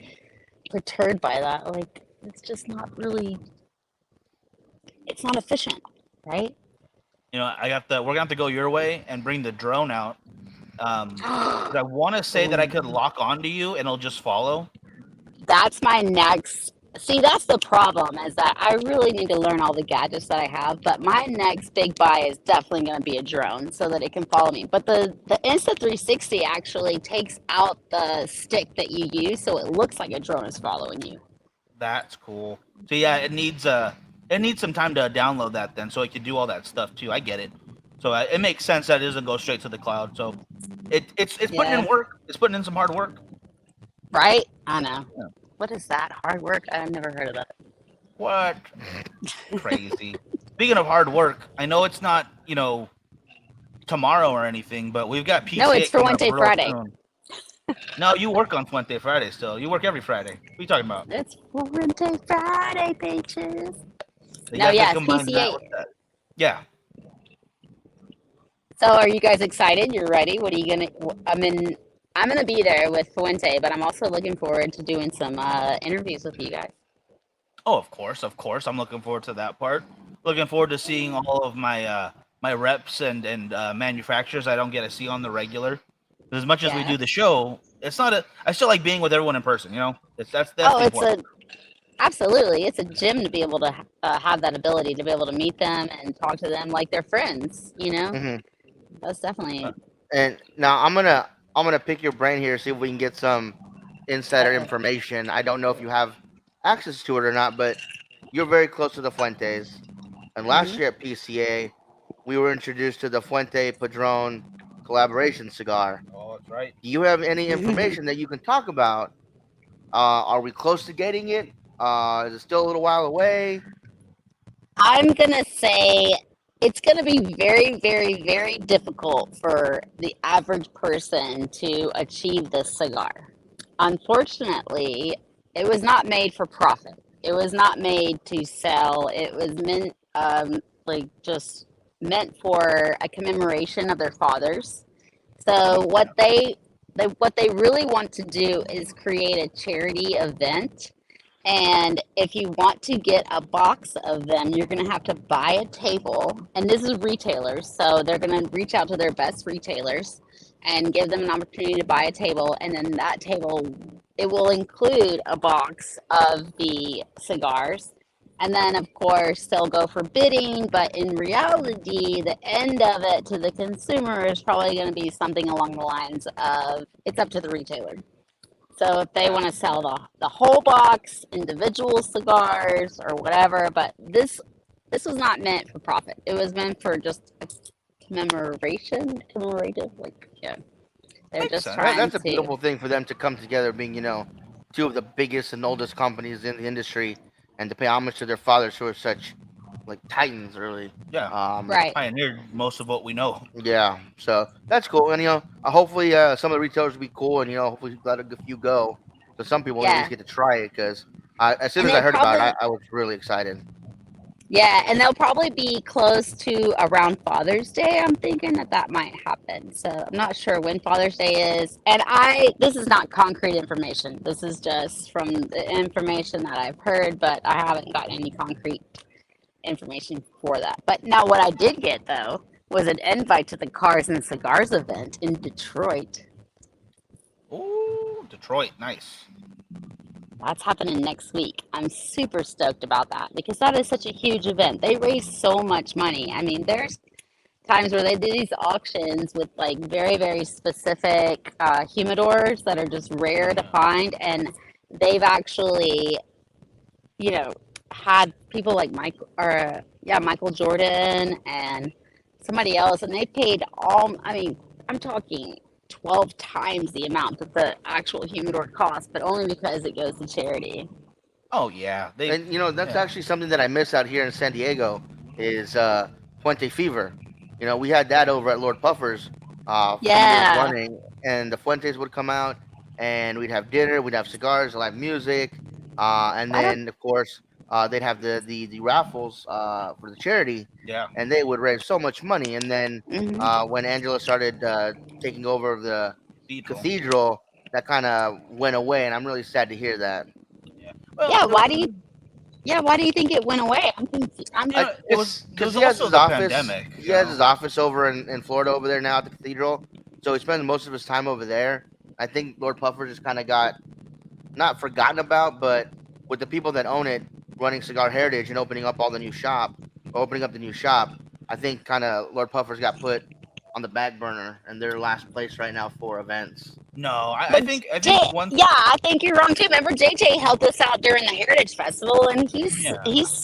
perturbed by that. Like, it's just not really, it's not efficient, right? we're gonna have to go your way and bring the drone out. 'Cause I want to say that I could lock onto you and it'll just follow. That's my next. See, that's the problem is that I really need to learn all the gadgets that I have. But my next big buy is definitely going to be a drone so that it can follow me. But the Insta 360 actually takes out the stick that you use, so it looks like a drone is following you. That's cool. So yeah, it needs some time to download that then, so it can do all that stuff too. I get it. So it makes sense that it doesn't go straight to the cloud. So it's putting Yeah. in work. It's putting in some hard work. Right? I know. Yeah. What is that? Hard work? I've never heard of that. What? Crazy. Speaking of hard work, I know it's not tomorrow or anything, but we've got PTA No, it's for coming One up Day real Friday. soon. No, you work on Fuente Friday still. You work every Friday. What are you talking about? It's Fuente Friday, bitches. So you No, guys could yes, combine that PCA. with that. Yeah. So, are you guys excited? You're ready? What are you gonna? I'm gonna be there with Fuente, but I'm also looking forward to doing some interviews with you guys. Oh, of course, of course. I'm looking forward to that part. Looking forward to seeing all of my my reps and manufacturers I don't get to see on the regular. As much as we Yeah. do the show, it's not a. I still like being with everyone in person. You know, that's Oh, the it's important. a absolutely. It's a gym to be able to have that ability to be able to meet them and talk to them like they're friends. Hmm. That's definitely. And now I'm gonna pick your brain here, see if we can get some insider Uh, information. I don't know if you have access to it or not, but you're very close to the Fuentes. And last mhm. year at PCA, we were introduced to the Fuente Padron collaboration cigar. Oh, that's right. Do you have any information that you can talk about? Are we close to getting it? Is it still a little while away? I'm gonna say it's gonna be very, very, very difficult for the average person to achieve this cigar. Unfortunately, it was not made for profit. It was not made to sell. It was meant, like just meant for a commemoration of their fathers. So what they really want to do is create a charity event, and if you want to get a box of them, you're going to have to buy a table. And this is retailers. So they're going to reach out to their best retailers and give them an opportunity to buy a table. And then that table, it will include a box of the cigars. And then, of course, they'll go for bidding. But in reality, the end of it to the consumer is probably going to be something along the lines of it's up to the retailer. So if they want to sell the whole box, individual cigars or whatever, but this was not meant for profit. It was meant for just a commemorative, like yeah. They're Makes just sense. trying That's a to, beautiful thing for them to come together, being two of the biggest and oldest companies in the industry, and to pay homage to their fathers, who are such like titans, really. Yeah, right. pioneered most of what we know. Yeah, so that's cool. And hopefully some of the retailers will be cool, and hopefully let a few go, so some people at least Yeah, get to try it. Because as soon and as I they heard about it, probably I was really excited. yeah, and they'll probably be close to around Father's Day. I'm thinking that that might happen. So I'm not sure when Father's Day is. And this is not concrete information. This is just from the information that I've heard, but I haven't gotten any concrete information for that. But now, what I did get though was an invite to the Cars and Cigars event in Detroit. Ooh, Detroit, nice. That's happening next week. I'm super stoked about that because that is such a huge event. They raise so much money. I mean, there's times where they do these auctions with like very, very specific humidors that are just rare to Yeah. find. And they've actually, you know, had people like Michael Jordan and somebody else, and they paid I mean, I'm talking 12 times the amount that the actual humidor costs, but only because it goes to charity. Oh yeah, they. And that's Yeah. actually something that I miss out here in San Diego is Puente Fever. We had that over at Lord Puffer's a few years Yeah. running, and the Fuentes would come out, and we'd have dinner, we'd have cigars, live music, and Why don't, then of course they'd have the raffles for the charity, Yeah. and they would raise so much money. And then mhm. when Angela started taking over the Cathedral. cathedral, that kind of went away, and I'm really sad to hear that. Yeah. Well, Yeah, why do you think it went away? I'm confused. I, it it's was because he has also his the office. pandemic. He has his office over in Florida over there now at the cathedral. So he spends most of his time over there. I think Lord Puffer just kind of got not forgotten about, but with the people that own it running Cigar Heritage and opening up the new shop, I think kind of Lord Puffer's got put on the back burner, and they're last place right now for events. No, I But think Jay, once. yeah, I think you're wrong too. Remember, JJ helped us out during the Heritage Festival, and Yeah. he's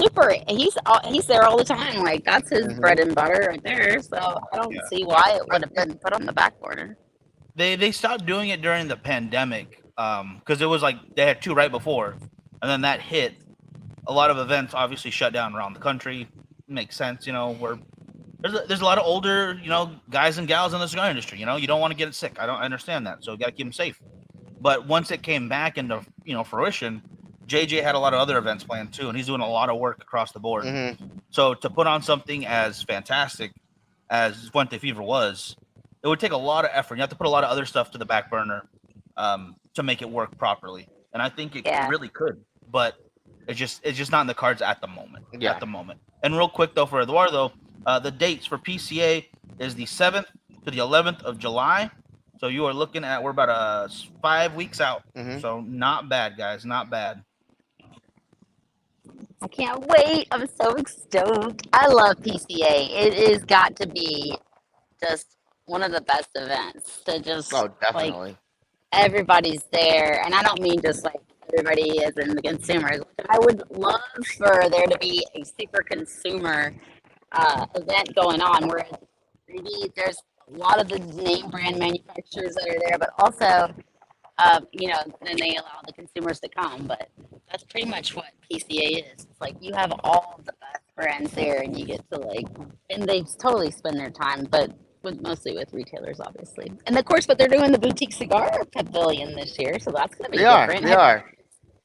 there all the time. Like that's his Hmm. bread and butter right there. So I don't Yeah. see why it would have been put on the back burner. They stopped doing it during the pandemic because it was like they had two right before, and then that hit. A lot of events obviously shut down around the country. Makes sense, where there's a lot of older, guys and gals in the cigar industry. You don't want to get it sick. I understand that, so you got to keep them safe. But once it came back into fruition, JJ had a lot of other events planned too, and he's doing a lot of work across the board. Mm-hmm. So to put on something as fantastic as Fuente Fever was, it would take a lot of effort. You have to put a lot of other stuff to the back burner to make it work properly. And I think it really could, but it's just not in the cards at the moment. Yeah. At the moment. And real quick though, for Eduardo, the dates for PCA is the 7th to the 11th of July. So you are looking at, we're about 5 weeks out. Mm-hmm. So not bad, guys, not bad. I can't wait. I'm so stoked. I love PCA. It has got to be just one of the best events to just definitely. Everybody's there. And I don't mean just like everybody is in the consumers. I would love for there to be a super consumer event going on where maybe there's a lot of the name brand manufacturers that are there, but also, then they allow the consumers to come. But that's pretty much what PCA is. It's like you have all of the best brands there, and you get to and they totally spend their time, but mostly with retailers, obviously. And of course, but they're doing the boutique cigar pavilion this year, so that's going to be different. They are.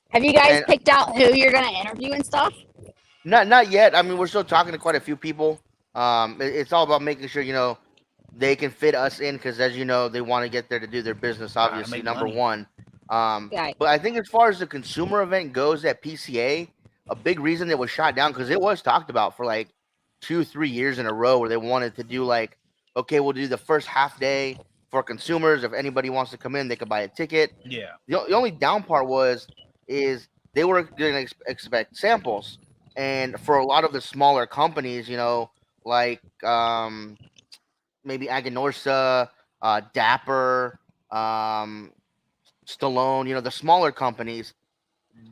Have you guys picked out who you're going to interview and stuff? Not yet. I mean, we're still talking to quite a few people. It's all about making sure they can fit us in, because as you know, they want to get there to do their business. Obviously, number one. But I think as far as the consumer event goes at PCA, a big reason it was shot down, because it was talked about for 2-3 years in a row, where they wanted to do okay, we'll do the first half day for consumers. If anybody wants to come in, they could buy a ticket. Yeah. The only down part is they were going to expect samples. And for a lot of the smaller companies, like maybe Aganorsa, Dapper, Stallone, the smaller companies,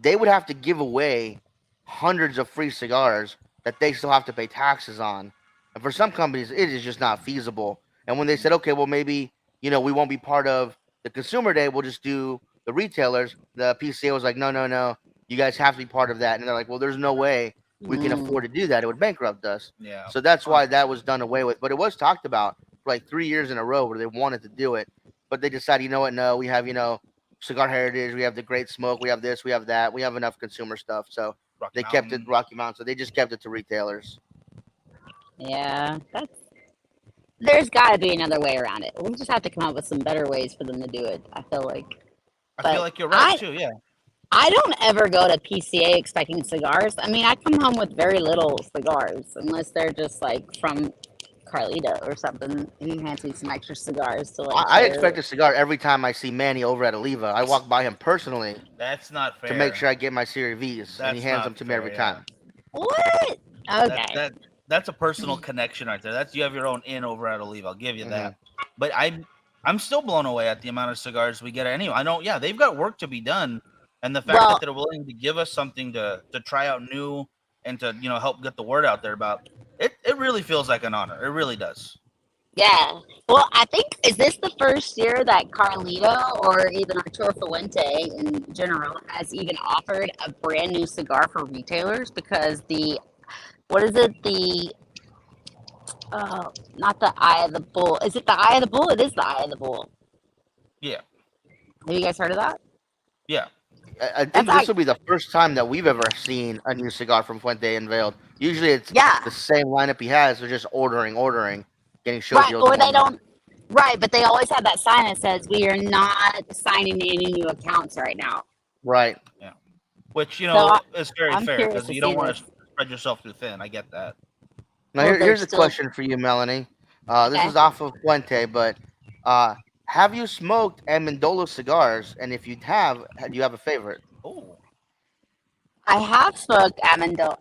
they would have to give away hundreds of free cigars that they still have to pay taxes on. And for some companies, it is just not feasible. And when they said, okay, well, maybe, we won't be part of the consumer day, we'll just do the retailers, the PCA was like, no, you guys have to be part of that. And they're like, well, there's no way we can afford to do that. It would bankrupt us. Yeah. So that's why that was done away with. But it was talked about for 3 years in a row where they wanted to do it. But they decided, you know what, no, we have, Cigar Heritage, we have the Great Smoke, we have this, we have that, we have enough consumer stuff. So they kept it Rocky Mountain. So they just kept it to retailers. Yeah, there's got to be another way around it. We just have to come up with some better ways for them to do it, I feel like. I feel like you're right, too, yeah. I don't ever go to PCA expecting cigars. I mean, I come home with very little cigars, unless they're just from Carlito or something. He hands me some extra cigars to I expect a cigar every time I see Manny over at Oliva. I walk by him personally. That's not fair. To make sure I get my Series V's, and he hands them to me every time. What? Okay. That's a personal connection right there. You have your own in over at Oliva. I'll give you that. But I'm still blown away at the amount of cigars we get anyway. I know, yeah, they've got work to be done, and the fact that they're willing to give us something to try out new and to help get the word out there about it. It really feels like an honor. It really does. Yeah. Well, I think, is this the first year that Carlito or even Arturo Fuente in general has even offered a brand new cigar for retailers? Because what is it? Not the Eye of the Bull. Is it the Eye of the Bull? It is the Eye of the Bull. Yeah. Have you guys heard of that? Yeah. I think this will be the first time that we've ever seen a new cigar from Fuente unveiled. Usually it's the same lineup he has. They're just ordering, getting show deals. Or they don't. Right, but they always have that sign that says, we are not signing any new accounts right now. Right. Yeah. Which, is very fair, because you don't want to spread yourself too thin. I get that. Now, here's a question for you, Melanie. This is off of Fuente, but have you smoked Amendola cigars? And if you have, do you have a favorite? Oh. I have smoked Amendola.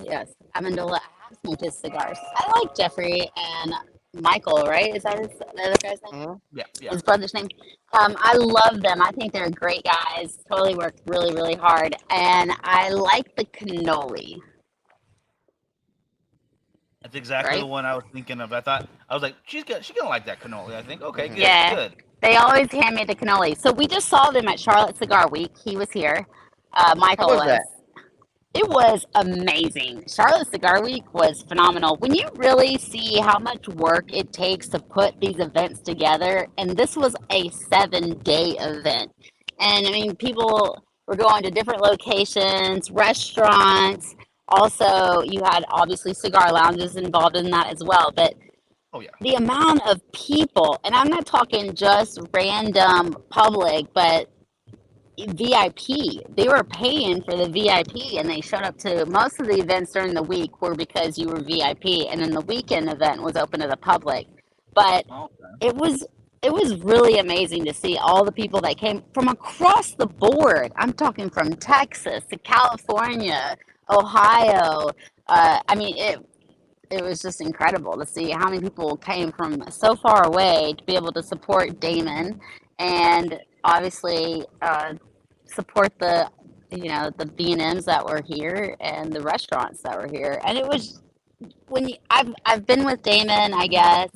Yes, Amendola. I have smoked his cigars. I like Jeffrey and Michael, right? Is that the other guy's name? Mm-hmm. Yeah. His brother's name. I love them. I think they're great guys. Totally work really, really hard. And I like the cannoli. That's exactly the one I was thinking of. I was like, she's gonna like that cannoli. I think, okay, good, good. They always hand me the cannoli. So we just saw them at Charlotte Cigar Week. He was here. Michael was. It was amazing. Charlotte Cigar Week was phenomenal. When you really see how much work it takes to put these events together, and this was a 7-day event. And I mean, people were going to different locations, restaurants. Also, you had obviously cigar lounges involved in that as well. But Oh yeah. the amount of people, and I'm not talking just random public, but VIP. They were paying for the VIP, and they showed up to most of the events during the week were because you were VIP, and then the weekend event was open to the public. But Okay. it was it was really amazing to see all the people that came from across the board. I'm talking from Texas to California, Ohio. I mean, it was just incredible to see how many people came from so far away to be able to support Damon, and obviously support the the B&Ms that were here and the restaurants that were here. And it was I've been with Damon, I guess,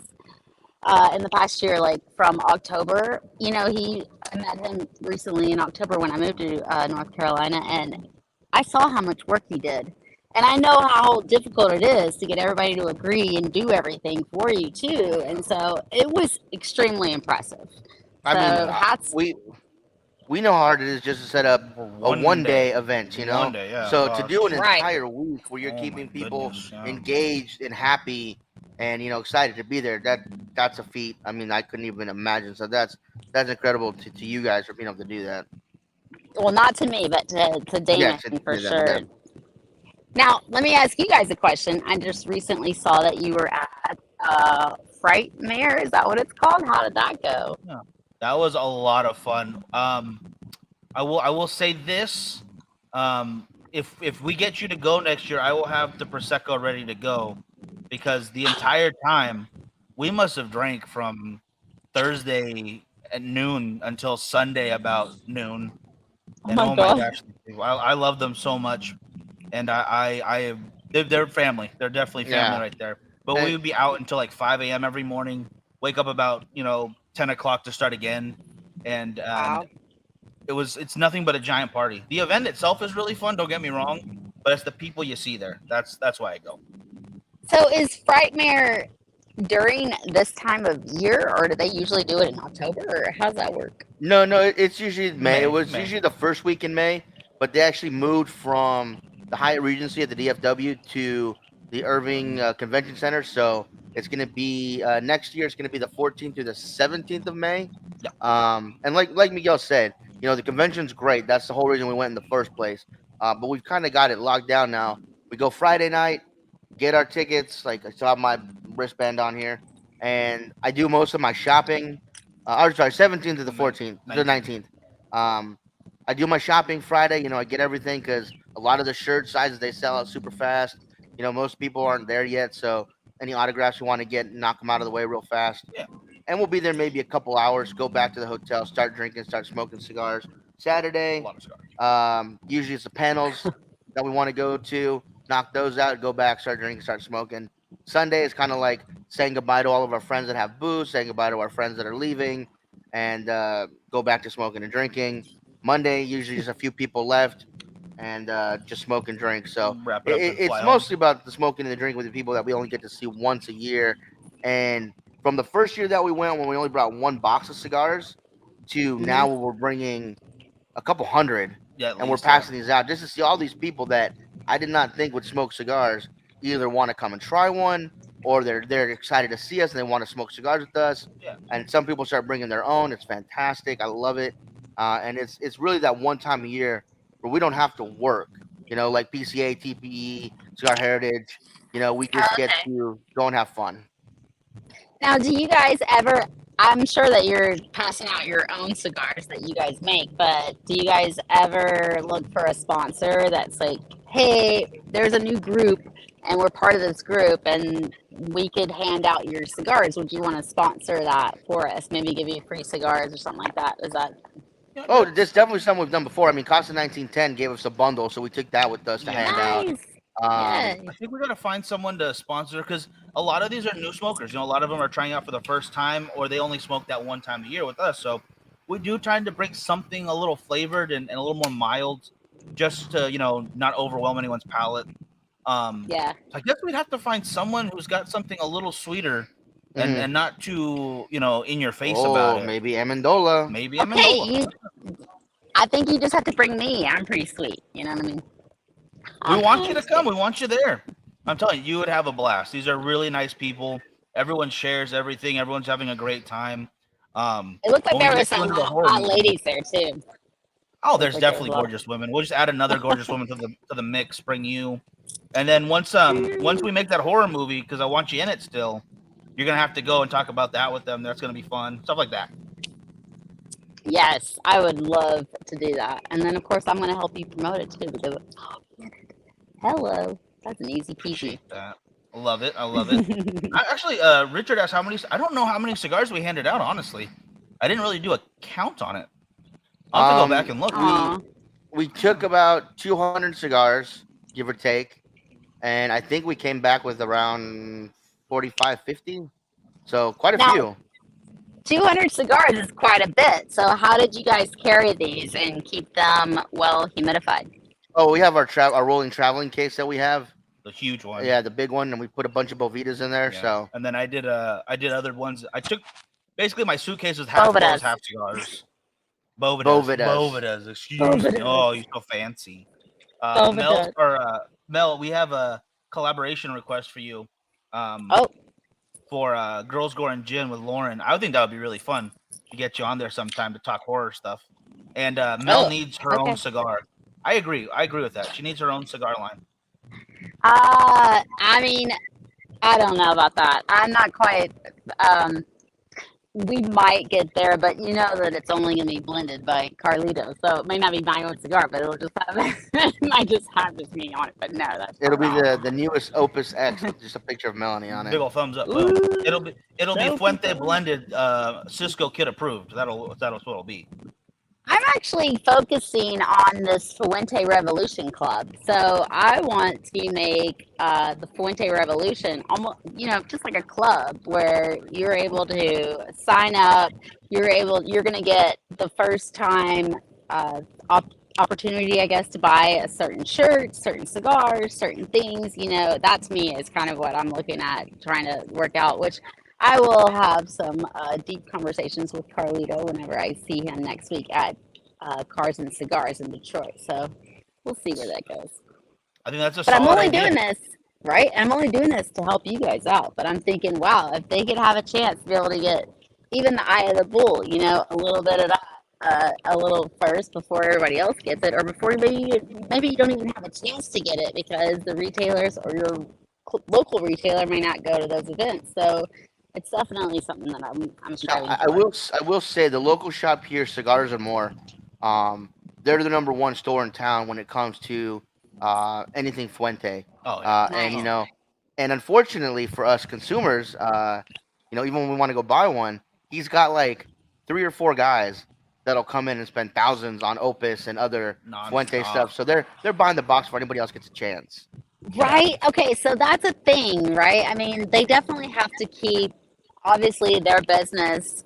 in the past year, like from October. I met him recently in October when I moved to North Carolina, and I saw how much work he did. And I know how difficult it is to get everybody to agree and do everything for you too. And so it was extremely impressive. I So mean, hats, we know how hard it is just to set up For a one one day. day event, One day, yeah. So to do an right? entire week where you're Oh my keeping people goodness. Yeah. engaged and happy and excited to be there, that's a feat. I mean, I couldn't even imagine. So that's incredible to you guys for being able to do that. Well, not to me, but to Damon Yes, and for that sure. Now, let me ask you guys a question. I just recently saw that you were at Frightmare. Is that what it's called? How did that go? Yeah. That was a lot of fun. I will say this. If we get you to go next year, I will have the prosecco ready to go, because the entire time we must have drank from Thursday at noon until Sunday about noon. Oh And my oh my god! gosh, I love them so much, and they're family. They're definitely family yeah. right there. But we And would be out until like 5 a.m. every morning. Wake up about 10 o'clock to start again, and Wow. it's nothing but a giant party. The event itself is really fun. Don't get me wrong, but it's the people you see there. That's why I go. So is Frightmare during this time of year, or do they usually do it in October, or how's that work? no, it's usually May. It was May. usually the first week in May, but they actually moved from the Hyatt Regency at the DFW to the Irving Convention Center. So it's going to be next year. It's going to be the 14th through the 17th of May. Yeah, And like Miguel said, the convention's great. That's the whole reason we went in the first place. But we've kind of got it locked down now. We go Friday night, get our tickets. Like I still have my wristband on here, and I do most of my shopping. I'm sorry, 17th to the 14th, to the 19th. Um, I do my shopping Friday. I get everything because a lot of the shirt sizes they sell out super fast. Most people aren't there yet, so any autographs you want to get, knock them out of the way real fast. yeah, And we'll be there maybe a couple hours. Go back to the hotel, start drinking, start smoking cigars. a Saturday, lot of cigars. usually it's the panels that we want to go to. Knock those out, go back, start drinking, start smoking. Sunday is kind of like saying goodbye to all of our friends that have booze, saying goodbye to our friends that are leaving, and go back to smoking and drinking. Monday, usually just a few people left, and just smoke and drink. So Wrap it up and it's fly home. mostly about the smoking and the drinking with the people that we only get to see once a year. And from the first year that we went, when we only brought one box of cigars, to now Hmm. we're bringing a couple hundred, Yeah, at and we're least, yeah. passing these out just to see all these people that I did not think would smoke cigars either want to come and try one, or they're excited to see us and they want to smoke cigars with us. Yeah. And some people start bringing their own. It's fantastic. I love it. And it's really that one time a year where we don't have to work. Like PCA, TPE, Cigar Heritage. We just get Okay. to go and have fun. Now, do you guys ever? I'm sure that you're passing out your own cigars that you guys make, but do you guys ever look for a sponsor that's like, hey, there's a new group and we're part of this group and we could hand out your cigars. Would you want to sponsor that for us? Maybe give you free cigars or something like that? Is that Yeah, Oh, this definitely something we've done before. I mean, Casa 1910 gave us a bundle, so we took that with us to yeah. hand out. nice? Um, Yeah. I think we gotta find someone to sponsor, because a lot of these are new smokers. A lot of them are trying out for the first time, or they only smoke that one time a year with us. So we do trying to bring something a little flavored and a little more mild just to not overwhelm anyone's palate. Yeah. So I guess we'd have to find someone who's got something a little sweeter Mhm. and not too in your face about it. Maybe Amendola. Maybe Okay, Amendola. I think you just have to bring me. I'm pretty sweet. You know what I mean? We want you to come. We want you there. I'm telling you, you would have a blast. These are really nice people. Everyone shares everything. Everyone's having a great time. It looked like When we there get was you some into the horror hot movie, ladies there too. oh, Looked there's like there was definitely a lot. gorgeous women. We'll just add another gorgeous woman to the mix. Bring you, and then once we make that horror movie, because I want you in it still, you're gonna have to go and talk about that with them. That's gonna be fun. Stuff like that. Yes, I would love to do that. And then, of course, I'm going to help you promote it too because, hello, that's an easy peasy. Appreciate that. I love it. I love it. Actually, Richard asked how many. I don't know how many cigars we handed out. Honestly, I didn't really do a count on it. I'll have to go back and look. Aw. We took about 200 cigars, give or take, and I think we came back with around 45, 50. So quite a Now, few. 200 cigars is quite a bit. So, how did you guys carry these and keep them well humidified? Oh, we have our rolling traveling case that we have. The huge one. Yeah, the big one, and we put a bunch of Bovitas in there. Yeah. So And then I did other ones. I took basically my suitcase was half clothes, half cigars. Bovitas. Excuse me. Oh, you're so fancy. Mel, we have a collaboration request for you. For Girls Gore and Gin with Lauren. I would think that would be really fun to get you on there sometime to talk horror stuff. And Mel needs her own cigar. I agree with that. She needs her own cigar line. I mean, I don't know about that. I'm not quite. We might get there, but you know that it's only going to be blended by Carlito, so it may not be my own cigar, but it'll just have it might just have this me on it. But no, it'll be the newest Opus X with just a picture of Melanie on it. Big ol' thumbs up. Boom. It'll be Fuente blended, Sisco kit approved. That's what it'll be. I'm actually focusing on this Fuente Revolution Club. So I want to make the Fuente Revolution almost, just like a club where you're able to sign up. You're going to get the first time opportunity, I guess, to buy a certain shirt, certain cigars, certain things. That to me is kind of what I'm looking at, trying to work out, which I will have some deep conversations with Carlito whenever I see him next week at Cars and Cigars in Detroit. So we'll see where that goes. I think that's a But I'm solid only idea. doing this, right? I'm only doing this to help you guys out. But I'm thinking, wow, if they could have a chance to be able to get even the eye of the bull, a little bit of that, a little first before everybody else gets it, or before maybe you don't even have a chance to get it because the retailers or your local retailer may not go to those events. So it's definitely something that I'm striving for. I will say the local shop here, Cigars and More, they're the number one store in town when it comes to anything Fuente. Oh, yeah. Nice. And unfortunately for us consumers, even when we want to go buy one, he's got like 3 or 4 guys that'll come in and spend thousands on Opus and other Fuente stuff. So they're buying the box before anybody else gets a chance. Right? Okay, so that's a thing, right? I mean, they definitely have to keep, obviously, their business,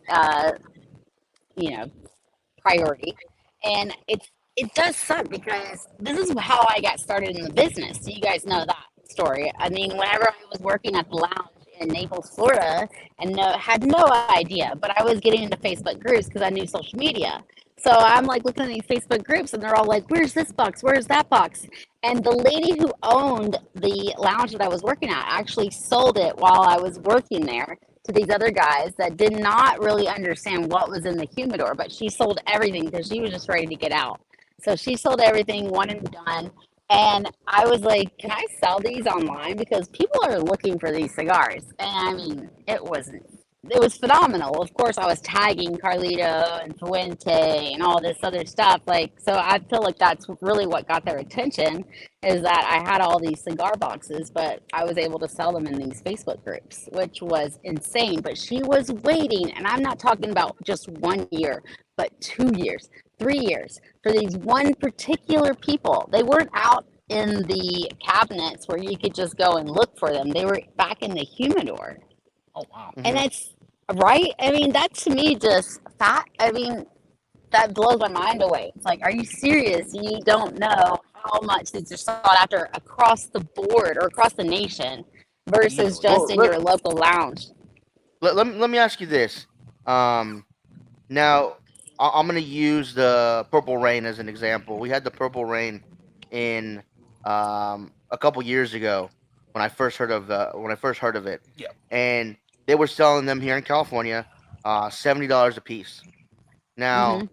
priority. And it does suck because this is how I got started in the business. So you guys know that story. I mean, whenever I was working at the lounge in Naples, Florida, and had no idea, but I was getting into Facebook groups because I knew social media. So I'm like looking at these Facebook groups and they're all like, where's this box? Where's that box? And the lady who owned the lounge that I was working at actually sold it while I was working there to these other guys that did not really understand what was in the humidor, but she sold everything because she was just ready to get out. So she sold everything, one and done. And I was like, can I sell these online? Because people are looking for these cigars. And I mean, it was phenomenal. Of course, I was tagging Carlito and Fuente and all this other stuff. So I feel like that's really what got their attention is that I had all these cigar boxes, but I was able to sell them in these Facebook groups, which was insane. But she was waiting, and I'm not talking about just 1 year, but 2 years, 3 years for these one particular people. They weren't out in the cabinets where you could just go and look for them. They were back in the humidor. Oh, wow. And it's right. I mean, that to me just fat. I mean, that blows my mind away. It's like, are you serious? You don't know how much these are sought after across the board or across the nation versus Easily. just Well, in your local lounge. let me ask you this. Now I'm gonna use the Purple Rain as an example. We had the Purple Rain in a couple years ago when I first heard of it, Yeah. and they were selling them here in California, $70 a piece. Now Hmm.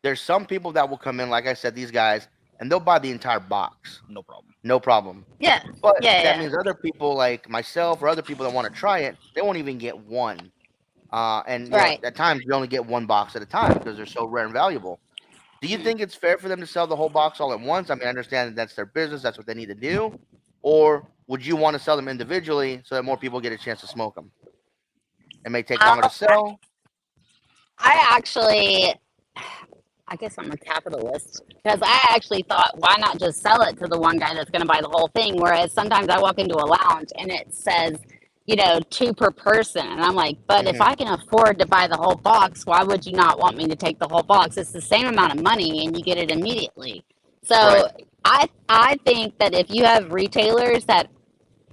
there's some people that will come in, like I said, these guys, and they'll buy the entire box, No problem. no problem. Yeah, But yeah, that yeah. means other people like myself or other people that want to try it, they won't even get one. And Right. at times you only get one box at a time because they're so rare and valuable. Do you think it's fair for them to sell the whole box all at once? I mean, I understand that that's their business, that's what they need to do. Or would you want to sell them individually so that more people get a chance to smoke them? It may take longer to Um, I, sell. I actually, I guess I'm a capitalist because I actually thought, why not just sell it to the one guy that's going to buy the whole thing? Whereas sometimes I walk into a lounge and it says, two per person. And I'm like, but if Hmm. I can afford to buy the whole box, why would you not want me to take the whole box? It's the same amount of money and you get it immediately. Right. So I think that if you have retailers that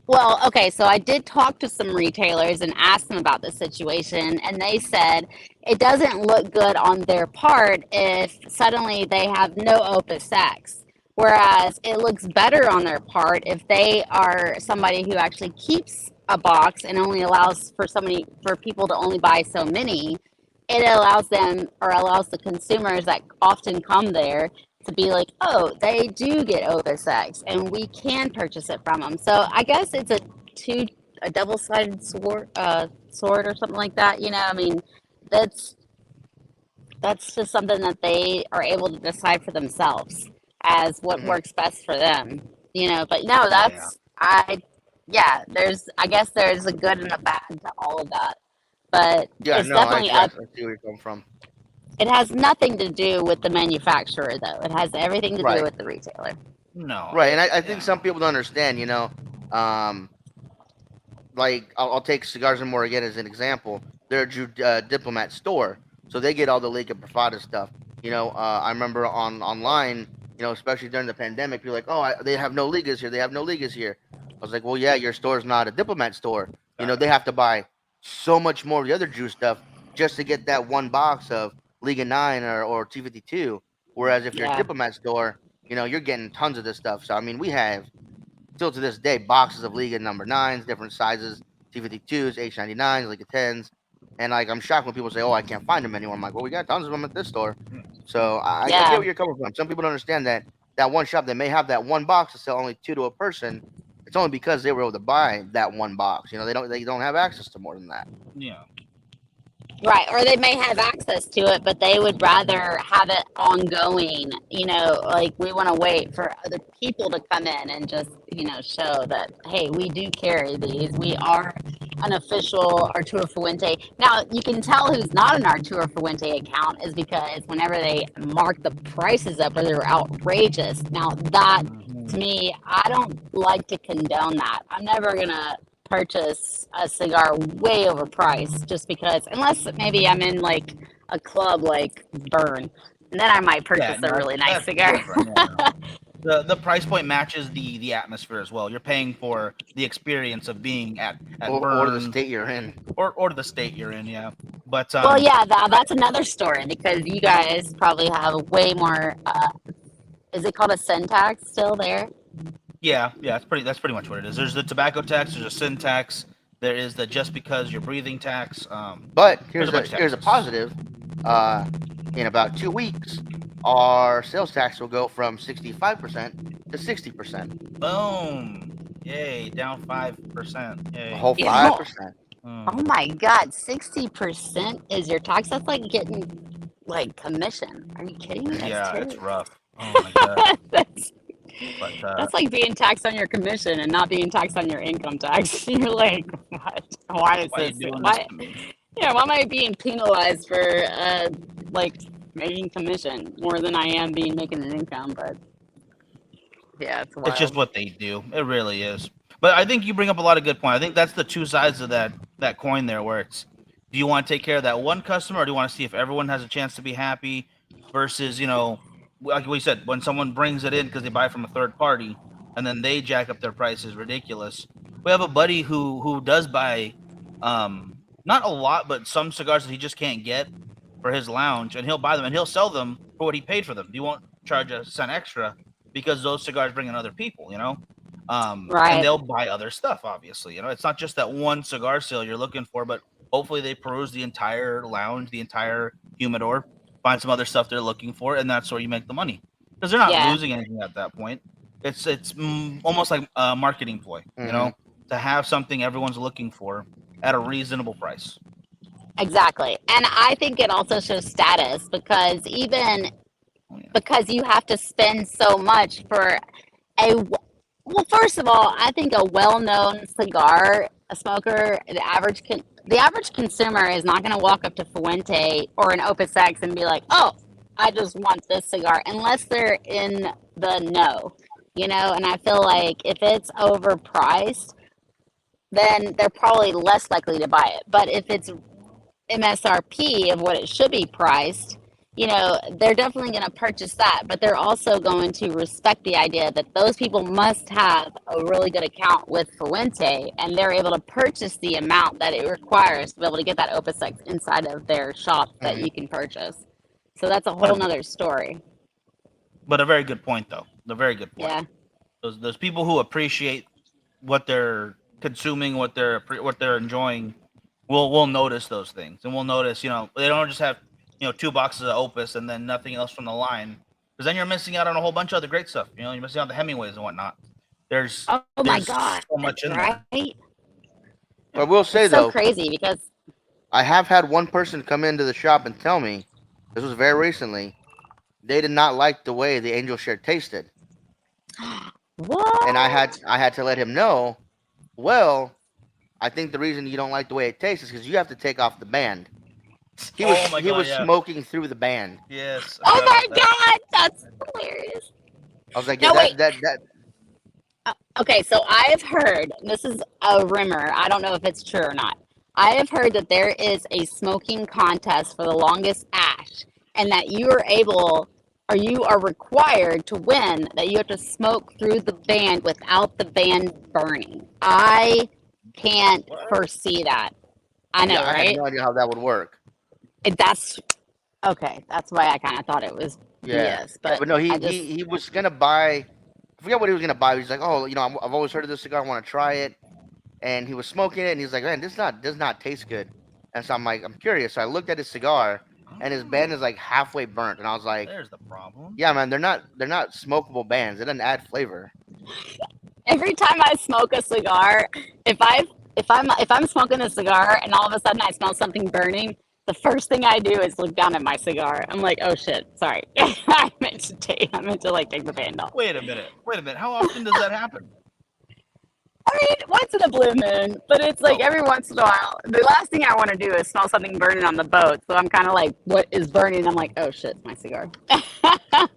well, okay, so I did talk to some retailers and asked them about the situation, and they said it doesn't look good on their part if suddenly they have no Opus X. Whereas it looks better on their part if they are somebody who actually keeps a box and only allows for people to only buy so many. It allows them or allows the consumers that often come there to be like, oh, they do get Opus X, and we can purchase it from them. So I guess it's a double-sided sword or something like that. I mean, that's that's just something that they are able to decide for themselves as what Hmm. works best for them. But no, Yeah. yeah, I guess there's a good and a bad to all of that, but Yeah, it's no, definitely I up. see where you're coming from. It has nothing to do with the manufacturer, though. It has everything to do Right. with the retailer. No. Right. And I think Yeah. some people don't understand, um, like I'll take Cigars and More again as an example. They're a diplomat store, so they get all the Liga Profada stuff. I remember online, especially during the pandemic, people are like, oh, they have no Ligas here. They have no Ligas here. I was like, well, yeah, your store's not a diplomat store. They have to buy so much more of the other juice stuff just to get that one box of Liga 9 or T52. Whereas if you're a Yeah, diplomat store, you're getting tons of this stuff. So I mean, we have still to this day boxes of Liga number nines, different sizes, T52s, H99s, Liga 10s. And like I'm shocked when people say, "Oh, I can't find them anymore." I'm like, "Well, we got tons of them at this store." So I get yeah. where you're coming from. Some people don't understand that one shop that may have that one box to sell only two to a person. It's only because they were able to buy that one box. They don't have access to more than that. Yeah. Right, or they may have access to it, but they would rather have it ongoing. Like we want to wait for other people to come in and just, show that, hey, we do carry these. We are an official Arturo Fuente. Now, you can tell who's not an Arturo Fuente account is because whenever they mark the prices up or they're outrageous. Now, that Hmm. to me, I don't like to condone that. I'm never going to purchase a cigar way overpriced just because unless maybe I'm in like a club like Burn, and then I might Yeah. purchase a No, really nice that's cigar. different. Yeah. The price point matches the atmosphere as well. You're paying for the experience of being at Or the Burn state you're in. or the state you're in. Yeah. But Well, yeah, that's another story because you guys probably have way more. Is it called a syntax still there? yeah, that's pretty much what it is. There's the tobacco tax. There's a sin tax. There is the just because you're breathing tax. But There's a bunch of here's a taxes. positive. Uh, in about 2 weeks, our sales tax will go from 65% to 60%. Boom! Yay! Down 5%. A Yay! whole You five know, percent. oh my God, 60% is your tax. That's like getting like commission. Are you kidding me? That's Yeah, it's terrible. rough. Oh my god! that's But that's like being taxed on your commission and not being taxed on your income tax. You're like, what? Why is why are you this? doing this Why? to me? Yeah, why am I being penalized for like making commission more than I am being making an income? But yeah, it's It's just wild. what they do. It really is. But I think you bring up a lot of good points. I think that's the two sides of that coin there, where it's, do you want to take care of that one customer, or do you want to see if everyone has a chance to be happy? versus, like we said, when someone brings it in because they buy it from a third party and then they jack up their prices ridiculous. We have a buddy who does buy not a lot, but some cigars that he just can't get for his lounge, and he'll buy them and he'll sell them for what he paid for them. He won't charge a cent extra because those cigars bring in other people, and Right. they'll buy other stuff. Obviously, it's not just that one cigar sale you're looking for, but hopefully they peruse the entire lounge, the entire humidor, find some other stuff they're looking for, and that's where you make the money because they're not Yeah. losing anything at that point. It's almost like a marketing ploy, Mhm. to have something everyone's looking for at a reasonable price. Exactly. And I think it also shows status because because you have to spend so much for well, first of all, I think a well-known cigar smoker, the average consumer is not going to walk up to Fuente or an Opus X and be like, "Oh, I just want this cigar," unless they're in the know, And I feel like if it's overpriced, then they're probably less likely to buy it. But if it's MSRP of what it should be priced, they're definitely going to purchase that, but they're also going to respect the idea that those people must have a really good account with Fuente and they're able to purchase the amount that it requires to be able to get that Opus X inside of their shop that Mhm. you can purchase. So that's a whole nother story. But a very good point, though. A very good point. Yeah. Those people who appreciate what they're consuming, what they're enjoying, will notice those things, and we'll notice. They don't just have 2 boxes of Opus and then nothing else from the line, because then you're missing out on a whole bunch of other great stuff. You're missing out on the Hemingways and whatnot. There's Oh my there's God. so much in there. Right? But I will say It's so though, crazy because I have had one person come into the shop and tell me, this was very recently, they did not like the way the angel share tasted, and I had what? I had to let him know. Well, I think the reason you don't like the way it tastes is because you have to take off the band. He was Oh my he God, was yeah. smoking through the band. Yes. I Oh forgot my about that. God. That's hilarious. I was like, yeah, No, wait. that Okay, so I've heard, this is a rumor, I don't know if it's true or not. I have heard that there is a smoking contest for the longest ash, and that you are able, or you are required to win, that you have to smoke through the band without the band burning. I can't What? foresee that. I yeah, know, I had right? no idea how that would work. That's okay. That's why I kind of thought it was Yeah, BS, yeah, but but no, he I he just, he was gonna buy. I forget what he was gonna buy. He's like, oh, I've always heard of this cigar. I want to try it. And he was smoking it, and he's like, man, this does not taste good. And so I'm like, I'm curious. So I looked at his cigar, and his band Oh, is like halfway burnt, and I was like, there's the problem. yeah, man, they're not smokable bands. It doesn't add flavor. every time I smoke a cigar, if I'm smoking a cigar and all of a sudden I smell something burning, the first thing I do is look down at my cigar. I'm like, oh shit, sorry. I meant to like take the band off. Wait a minute. How often does that happen? I mean, once in a blue moon, but it's like Oh, every once in a while. The last thing I want to do is smell something burning on the boat. So I'm kind of like, what is burning? I'm like, oh shit, my cigar. well,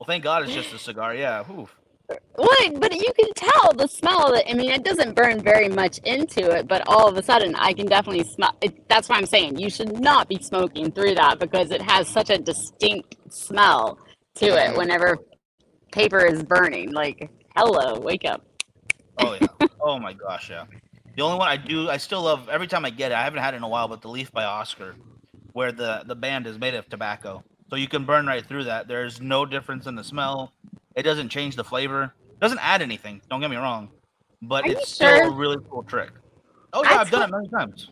thank God it's just a cigar. Yeah. Oof. What? But you can tell the smell that, I mean, it doesn't burn very much into it, but all of a sudden I can definitely smell it. That's what I'm saying. You should not be smoking through that because it has such a distinct smell to it Hmm. whenever paper is burning. Like, hello, wake up. Oh yeah. Oh my gosh, yeah. The only one I still love every time I get it. I haven't had it in a while, but the Leaf by Oscar, where the band is made of tobacco, so you can burn right through that. There's no difference in the smell. It doesn't change the flavor. It doesn't add anything. Don't get me wrong, but Are you it's still a sure? really cool trick. Oh yeah, I I've done took it many times.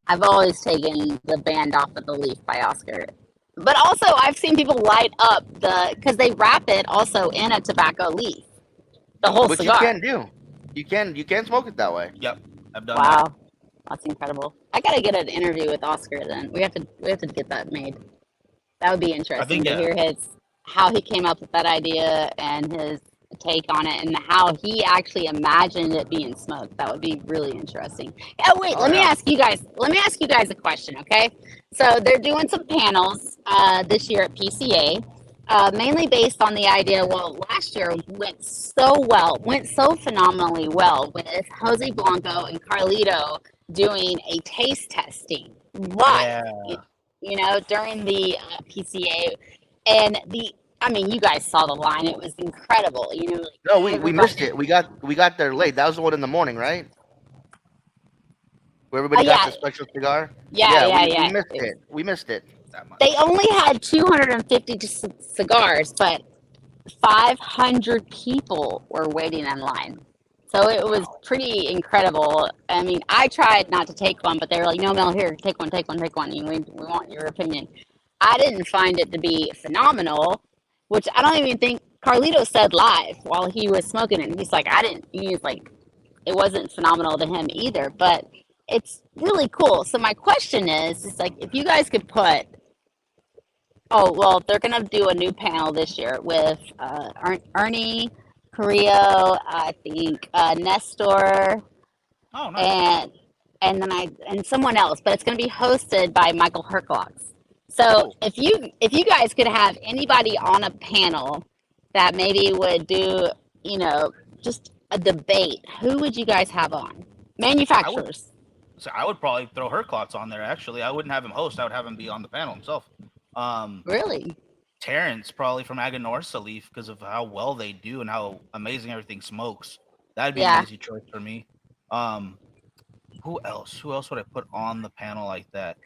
I've always taken the band off of the Leaf by Oscar. But also, I've seen people light up because they wrap it also in a tobacco leaf, the whole Which you cigar. can do. You can smoke it that way. Yep, I've done that. Wow, that's incredible. I gotta get an interview with Oscar then. We have to get that made. That would be I interesting think to hear how he came up with that idea and his take on it and how he actually imagined it being smoked. That would be really interesting. Oh wait, Oh yeah. let me ask you guys a question, okay? So they're doing some panels this year at PCA. Mainly based on the idea, well, last year went so phenomenally well with Jose Blanco and Carlito doing a taste testing live, Yeah. during the PCA. And I mean, you guys saw the line. It was incredible. You know, like No, we missed everybody. it. We got there late. That was the one in the morning, right? Where Oh everybody got yeah, the special cigar. yeah, Yeah, yeah, we yeah. missed it. We missed it. That much. They only had 250 cigars, but 500 people were waiting in line. So it was Wow. pretty incredible. I mean, I tried not to take one, but they were like, "No, Mel, here, take one, take one, take one. We want your opinion." I didn't find it to be phenomenal, which I don't even think Carlito said live while he was smoking it. He's like, I didn't. He's like, it wasn't phenomenal to him either, but it's really cool. So my question is like, if you guys could put, oh well, they're gonna do a new panel this year with Ernie, Carrillo, I think Nestor, Oh, nice. and and someone else, but it's gonna be hosted by Michael Herklots. So Cool. if you guys could have anybody on a panel that maybe would do, you know, just a debate, who would you guys have on? I would. Manufacturers. So I would probably throw Herclots on there. Actually, I wouldn't have him host. I would have him be on the panel himself. Um, Really? Terrence probably from Aganorsa Leaf because of how well they do and how amazing everything smokes. That'd be an Yeah. easy choice for me. Um, who else? Who else would I put on the panel like that?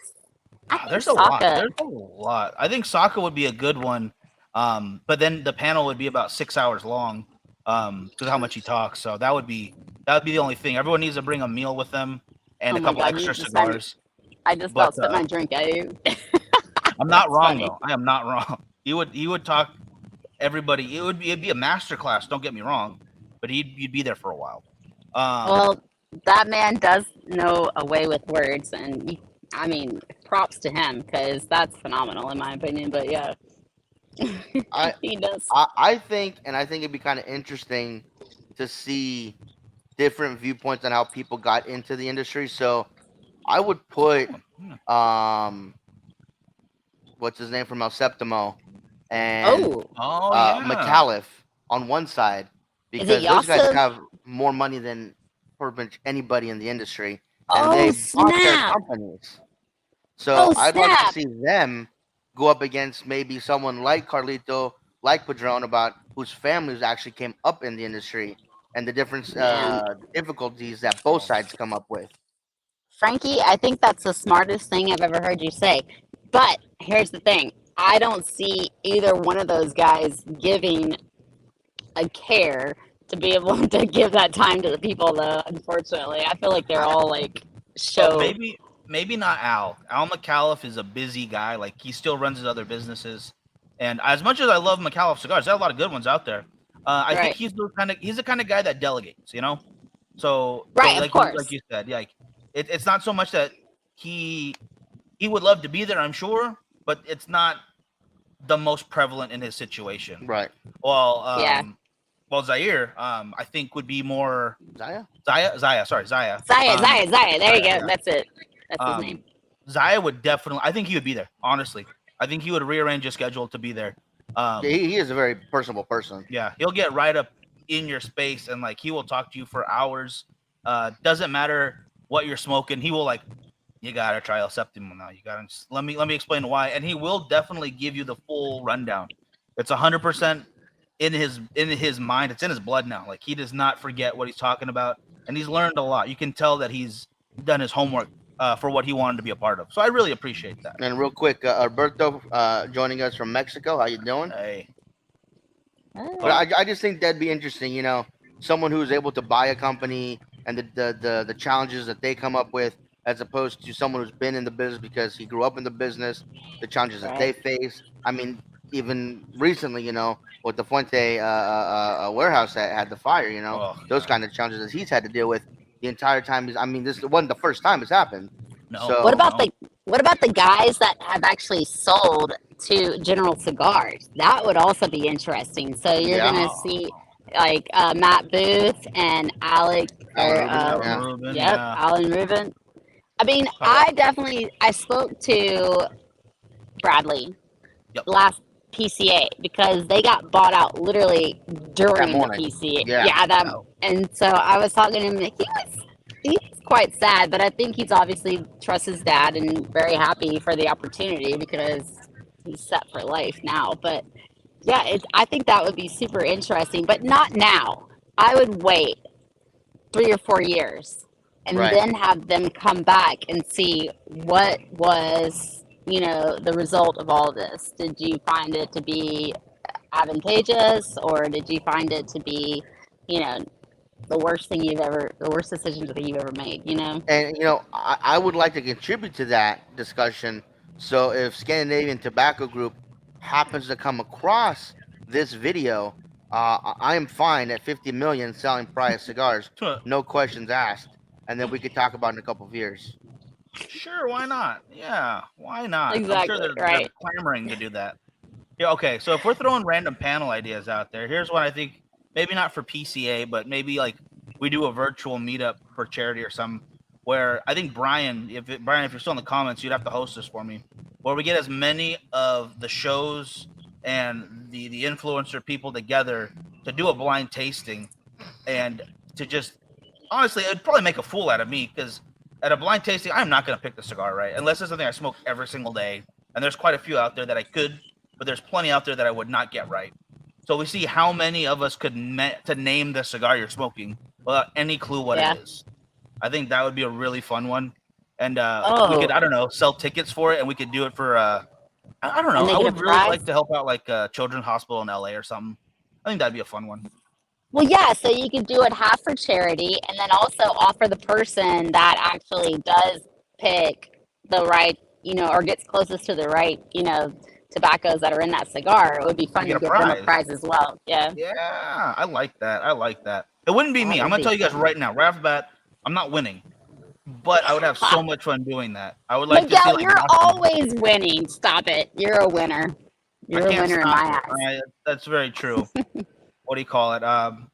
I think There's a lot. Sokka. There's a lot. I think Sokka would be a good one. But then the panel would be about 6 hours long. Because of how much he talks. So that would be the only thing. Everyone needs to bring a meal with them and Oh a my couple God, you extra just made me. cigars. I just But about spit my drink at you. I'm not That's wrong funny. though. I am not wrong. He would talk everybody. It'd be a master class. Don't get me wrong, but you'd be there for a while. Well, that man does know a way with words, and I mean, props to him because that's phenomenal in my opinion. But yeah, I he does. I think, and I think it'd be kind of interesting to see different viewpoints on how people got into the industry. So I would put um what's his name from El Septimo and Oh, Oh yeah. McAuliffe on one side is it because those guys Yasser? have more money than pretty much anybody in the industry, and Oh they bought their snap! companies. So Oh I'd like to snap! see them go up against maybe someone like Carlito, like Padron, about whose families actually came up in the industry and the different Man, difficulties that both sides come up with. Frankie, I think that's the smartest thing I've ever heard you say. But here's the thing: I don't see either one of those guys giving a care to be able to give that time to the people. Though, unfortunately, I feel like they're I, all like Well, show. maybe not Al. Al McAuliffe is a busy guy. Like he still runs his other businesses. And as much as I love McAuliffe cigars, there are a lot of good ones out there. I think Right. he's the kind of guy that delegates, you know. So Right, of like course. you said, yeah, like it's not so much that he would love to be there, I'm sure, but it's not the most prevalent in his situation. right, Well, Yeah. Zaire, I think would be more Zaya. Zaya. Sorry, Zaya. Zaya. There you Zaya, go. yeah. That's it. That's his name. Zaya would definitely. I think he would be there. Honestly, I think he would rearrange his schedule to be there. Yeah, he is a very personable person. Yeah, he'll get right up in your space and like he will talk to you for hours. Doesn't matter what you're smoking. He will like, you gotta try El Septimo now. You gotta let me explain why, and he will definitely give you the full rundown. It's 100% in his mind. It's in his blood now. Like he does not forget what he's talking about, and he's learned a lot. You can tell that he's done his homework for what he wanted to be a part of. So I really appreciate that. And real quick, Alberto joining us from Mexico. How you doing? Hey, But I just think that'd be interesting. You know, someone who's able to buy a company and the challenges that they come up with, as opposed to someone who's been in the business because he grew up in the business, the challenges that they face. I mean, even recently, you know, with the Fuente warehouse that had the fire, you know, those kind of challenges that he's had to deal with the entire time. I mean, this wasn't the first time it's happened. no. So, What about the guys that have actually sold to General Cigars? That would also be interesting. So you're Yeah. gonna see like Matt Booth and Alec or Alan Rubin, yeah. Alan Rubin. I mean, I spoke to Bradley last PCA because they got bought out literally during the morning. PCA. Yeah. And so I was talking to him. He's quite sad, but I think he's obviously trusts his dad and very happy for the opportunity because he's set for life now. But yeah, I think that would be super interesting, but not now. I would wait 3 or 4 years and Right. then have them come back and see what was, the result of all this. Did you find it to be advantageous, or did you find it to be, you know, the worst decision that you've ever made, And I would like to contribute to that discussion. So if Scandinavian Tobacco Group happens to come across this video, I am fine at 50 million selling price cigars, no questions asked, and then we could talk about it in a couple of years. Sure, why not? Yeah, why not? I'm sure Exactly, they're right. clamoring to do that. Yeah, okay. So if we're throwing random panel ideas out there, here's what I think. Maybe not for PCA, but maybe like we do a virtual meetup for charity or something. Where I think Brian, Brian, if you're still in the comments, you'd have to host this for me. Where we get as many of the shows and the influencer people together to do a blind tasting, and to just honestly, it'd probably make a fool out of me because at a blind tasting, I'm not going to pick the cigar right unless it's something I smoke every single day. And there's quite a few out there that I could, but there's plenty out there that I would not get right. So we see how many of us could to name the cigar you're smoking without any clue what Yeah. it is. I think that would be a really fun one, and we could, Oh, I don't know, sell tickets for it, and we could do it for I don't know. and they I get a would really prize? like to help out like a children's hospital in LA or something. I think that'd be a fun one. Well, yeah, so you could do it half for charity and then also offer the person that actually does pick the right, or gets closest to the right, tobaccos that are in that cigar. It would be To fun get to a give them a prize. prize as well. Yeah, Yeah, I like that. I like that. It wouldn't be that me. I'm would gonna be tell you guys fun. right now, right off the bat, I'm not winning, but I would have so much fun doing that. I would like to see Miguel, like you're Rocky. always winning. Stop it. You're a winner. I You're a can't winner in stop my it. eyes. That's very true. What do you call it?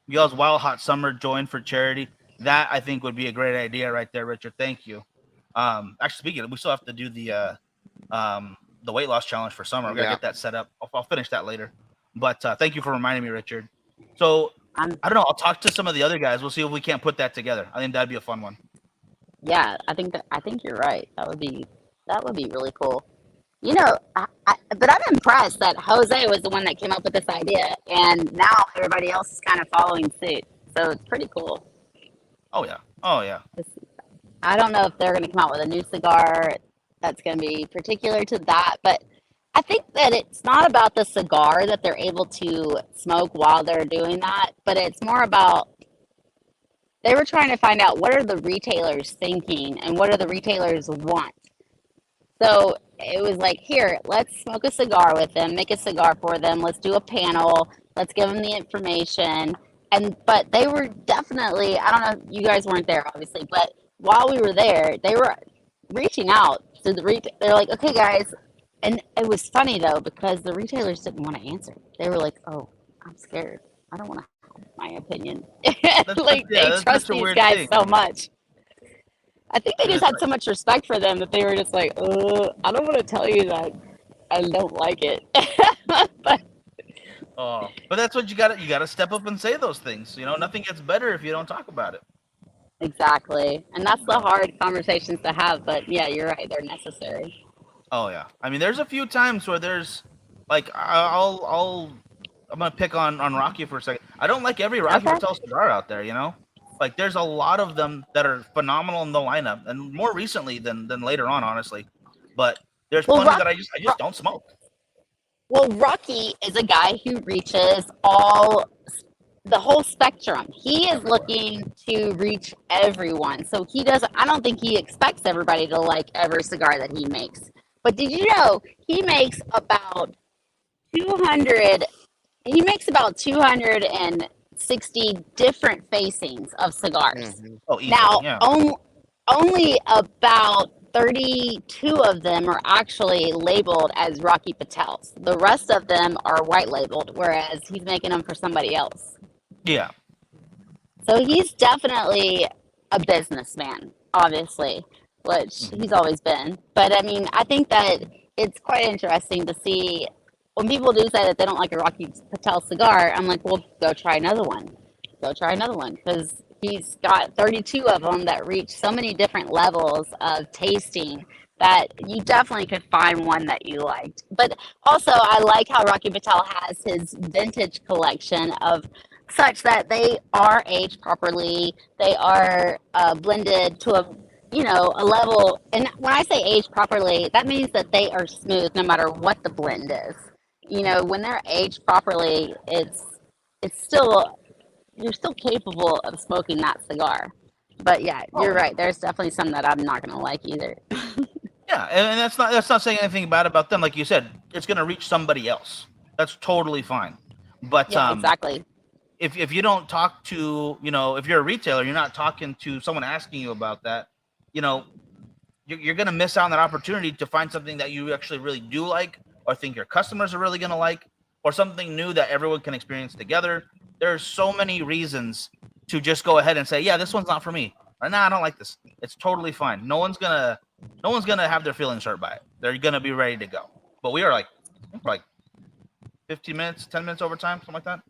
Miguel's Wild Hot Summer join for charity. That I think would be a great idea right there, Richard. Thank you. Actually, speaking of, we still have to do the weight loss challenge for summer. We gotta Yeah. get that set up. I'll finish that later. But thank you for reminding me, Richard. So I'm, I don't know. I'll talk to some of the other guys. We'll see if we can't put that together. I think that'd be a fun one. yeah, I think you're right. That would be really cool. But I'm impressed that Jose was the one that came up with this idea, and now everybody else is kind of following suit. So it's pretty cool. Oh yeah. Oh yeah. I don't know if they're going to come out with a new cigar that's going to be particular to that, but I think that it's not about the cigar that they're able to smoke while they're doing that, but it's more about they were trying to find out what are the retailers thinking and what do the retailers want. So it was like, here, let's smoke a cigar with them, make a cigar for them, let's do a panel, let's give them the information. But they were definitely, I don't know, you guys weren't there obviously, but while we were there, they were reaching out to they're like, okay, guys. And it was funny though, because the retailers didn't want to answer. They were like, oh, I'm scared. I don't want to have my opinion. Like they That's trust such a these weird guys thing. so much. I think they It just is had so much respect for them that they were just like, I don't want to tell you that I don't like it. But but that's what you got. You got to step up and say those things. Nothing gets better if you don't talk about it. exactly. And that's the hard conversations to have. But yeah, you're right. They're necessary. Oh yeah. I mean, there's a few times where there's like I'm gonna pick on Rocky for a second. I don't like every Rocky Okay. Patel cigar out there. Like there's a lot of them that are phenomenal in the lineup, and more recently than later on, honestly. But there's Well, plenty that I just don't smoke. well, Rocky is a guy who reaches the whole spectrum. He is Everywhere. looking to reach everyone. So he doesn't, I don't think he expects everybody to like every cigar that he makes. But did you know he makes about 200, he makes about 260 different facings of cigars. Hmm. Oh, easily. Now, Yeah. only about 32 of them are actually labeled as Rocky Patels. The rest of them are white labeled, whereas he's making them for somebody else. Yeah. So he's definitely a businessman, obviously, which he's always been. But I mean, I think that it's quite interesting to see when people do say that they don't like a Rocky Patel cigar. I'm like, well, go try another one. Go try another one because he's got 32 of them that reach so many different levels of tasting that you definitely could find one that you liked. But also, I like how Rocky Patel has his vintage collection of such that they are aged properly. They are blended to a level. And when I say aged properly, that means that they are smooth no matter what the blend is. When they're aged properly, it's still you're still capable of smoking that cigar. But yeah, you're right. There's definitely some that I'm not gonna like either. Yeah, and that's not saying anything bad about them. Like you said, it's gonna reach somebody else. That's totally fine. But Yeah, exactly. if you don't talk to, if you're a retailer, you're not talking to someone asking you about that, you're going to miss out on that opportunity to find something that you actually really do like, or think your customers are really going to like, or something new that everyone can experience together. There's so many reasons to just go ahead and say, yeah, this one's not for me. Or, nah, I don't like this. It's totally fine. No one's gonna have their feelings hurt by it. They're gonna be ready to go. But we are like 15 minutes, 10 minutes over time, something like that.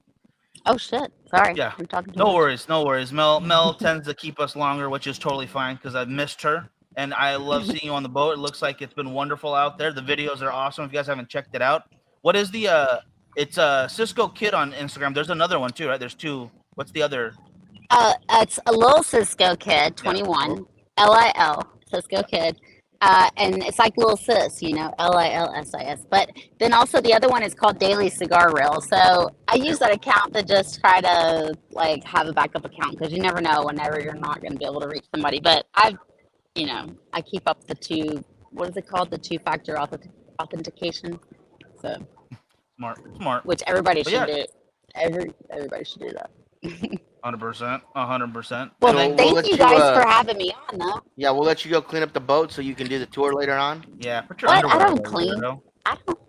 Oh shit! Sorry, Yeah. I'm talking too No much. worries, no worries. Mel tends to keep us longer, which is totally fine because I've missed her. And I love seeing you on the boat. It looks like it's been wonderful out there. The videos are awesome. If you guys haven't checked it out, what is the it's Cisco Kid on Instagram. There's another one too, right? There's two. What's the other? It's a little Cisco Kid, Yeah. 21, LIL, Cisco Kid. And it's like Little Sis, LILSIS. But then also the other one is called Daily Cigar Reel. So I use that account to just try to like have a backup account because you never know whenever you're not going to be able to reach somebody. But I keep up the what is it called? The two-factor authentication. So Smart. which everybody But should yeah. do. Everybody should do that. 100%. 100%. Well, So we'll thank let you you, guys for having me on, though. Yeah, we'll let you go clean up the boat so you can do the tour later on. Yeah, put your What? I underwear don't away, clean. weirdo.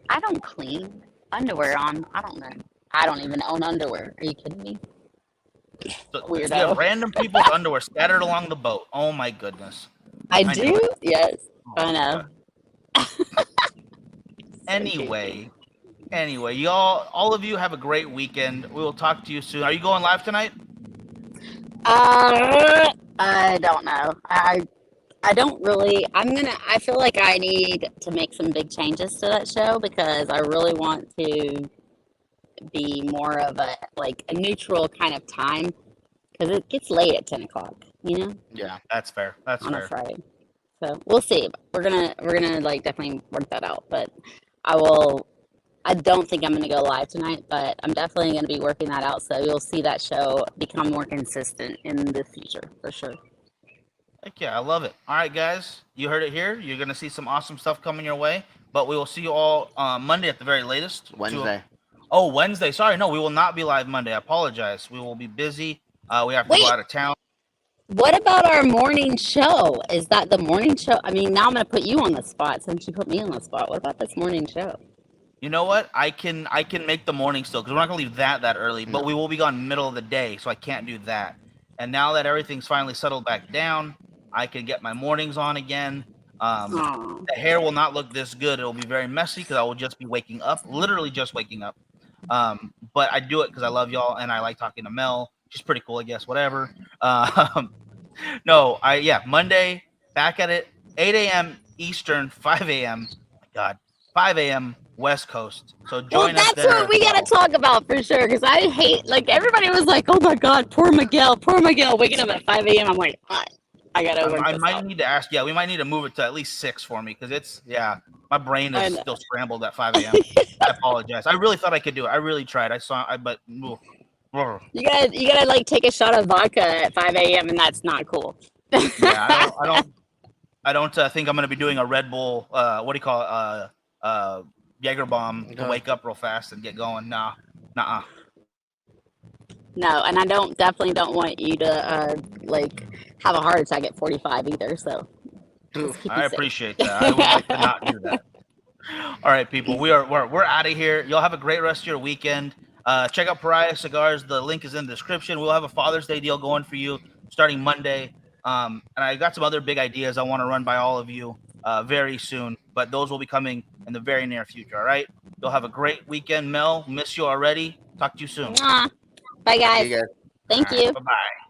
I don't clean underwear on. I don't know. I don't even own underwear. Are you kidding me? So, you have Weirdo. random people's underwear scattered along the boat. Oh my goodness. I knew do? it. Yes. Oh I my know. God. So Anyway, y'all, all of you have a great weekend. We will talk to you soon. Are you going live tonight? I don't know. I don't really. I feel like I need to make some big changes to that show because I really want to be more of a neutral kind of time because it gets late at 10 o'clock. Yeah. That's fair. That's On a fair. Friday. So we'll see. We're gonna like definitely work that out. But I don't think I'm gonna go live tonight, but I'm definitely gonna be working that out. So you'll see that show become more consistent in the future for sure. Heck yeah, I love it. All right, guys, you heard it here. You're gonna see some awesome stuff coming your way. But we will see you all Monday at the very latest. Wednesday. Wednesday. Sorry, no, we will not be live Monday. I apologize. We will be busy. We have to go Wait, out of town. what about our morning show? Is that the morning show? I mean, now I'm gonna put you on the spot since you put me on the spot. What about this morning show? You know what? I can make the morning still because we're not gonna leave that early. But No. we will be gone middle of the day, so I can't do that. And now that everything's finally settled back down, I can get my mornings on again. Aw. The hair will not look this good. It'll be very messy because I will just be waking up, literally just waking up. But I do it because I love y'all and I like talking to Mel. She's pretty cool, I guess. Whatever. Monday back at it, 8 a.m. Eastern, 5 a.m. My God, 5 a.m. West Coast. So Well, join us that's there. what we gotta talk about for sure. Because I hate everybody was like, "Oh my God, poor Miguel, waking up at 5 a.m." I'm like, I gotta work I this might out. need to ask. Yeah, we might need to move it to at least 6 for me because my brain I is know. still scrambled at 5 a.m. I apologize. I really thought I could do it. I really tried. But You gotta take a shot of vodka at 5 a.m. and that's not cool. yeah, I don't think I'm gonna be doing a Red Bull. What do you call it? Jaeger bomb to wake up real fast and get going. Nah, nuh-uh. No, and I definitely don't want you to have a heart attack at 45 either. So just keep I you safe. appreciate that. I would like to not do that. All right, people, we're out of here. Y'all have a great rest of your weekend. Check out Pariah Cigars. The link is in the description. We'll have a Father's Day deal going for you starting Monday. And I got some other big ideas I want to run by all of you very soon, but those will be coming in the very near future. All right. You'll have a great weekend, Mel. Miss you already. Talk to you soon. Mwah. Bye, guys. See you guys. Thank you. Bye-bye.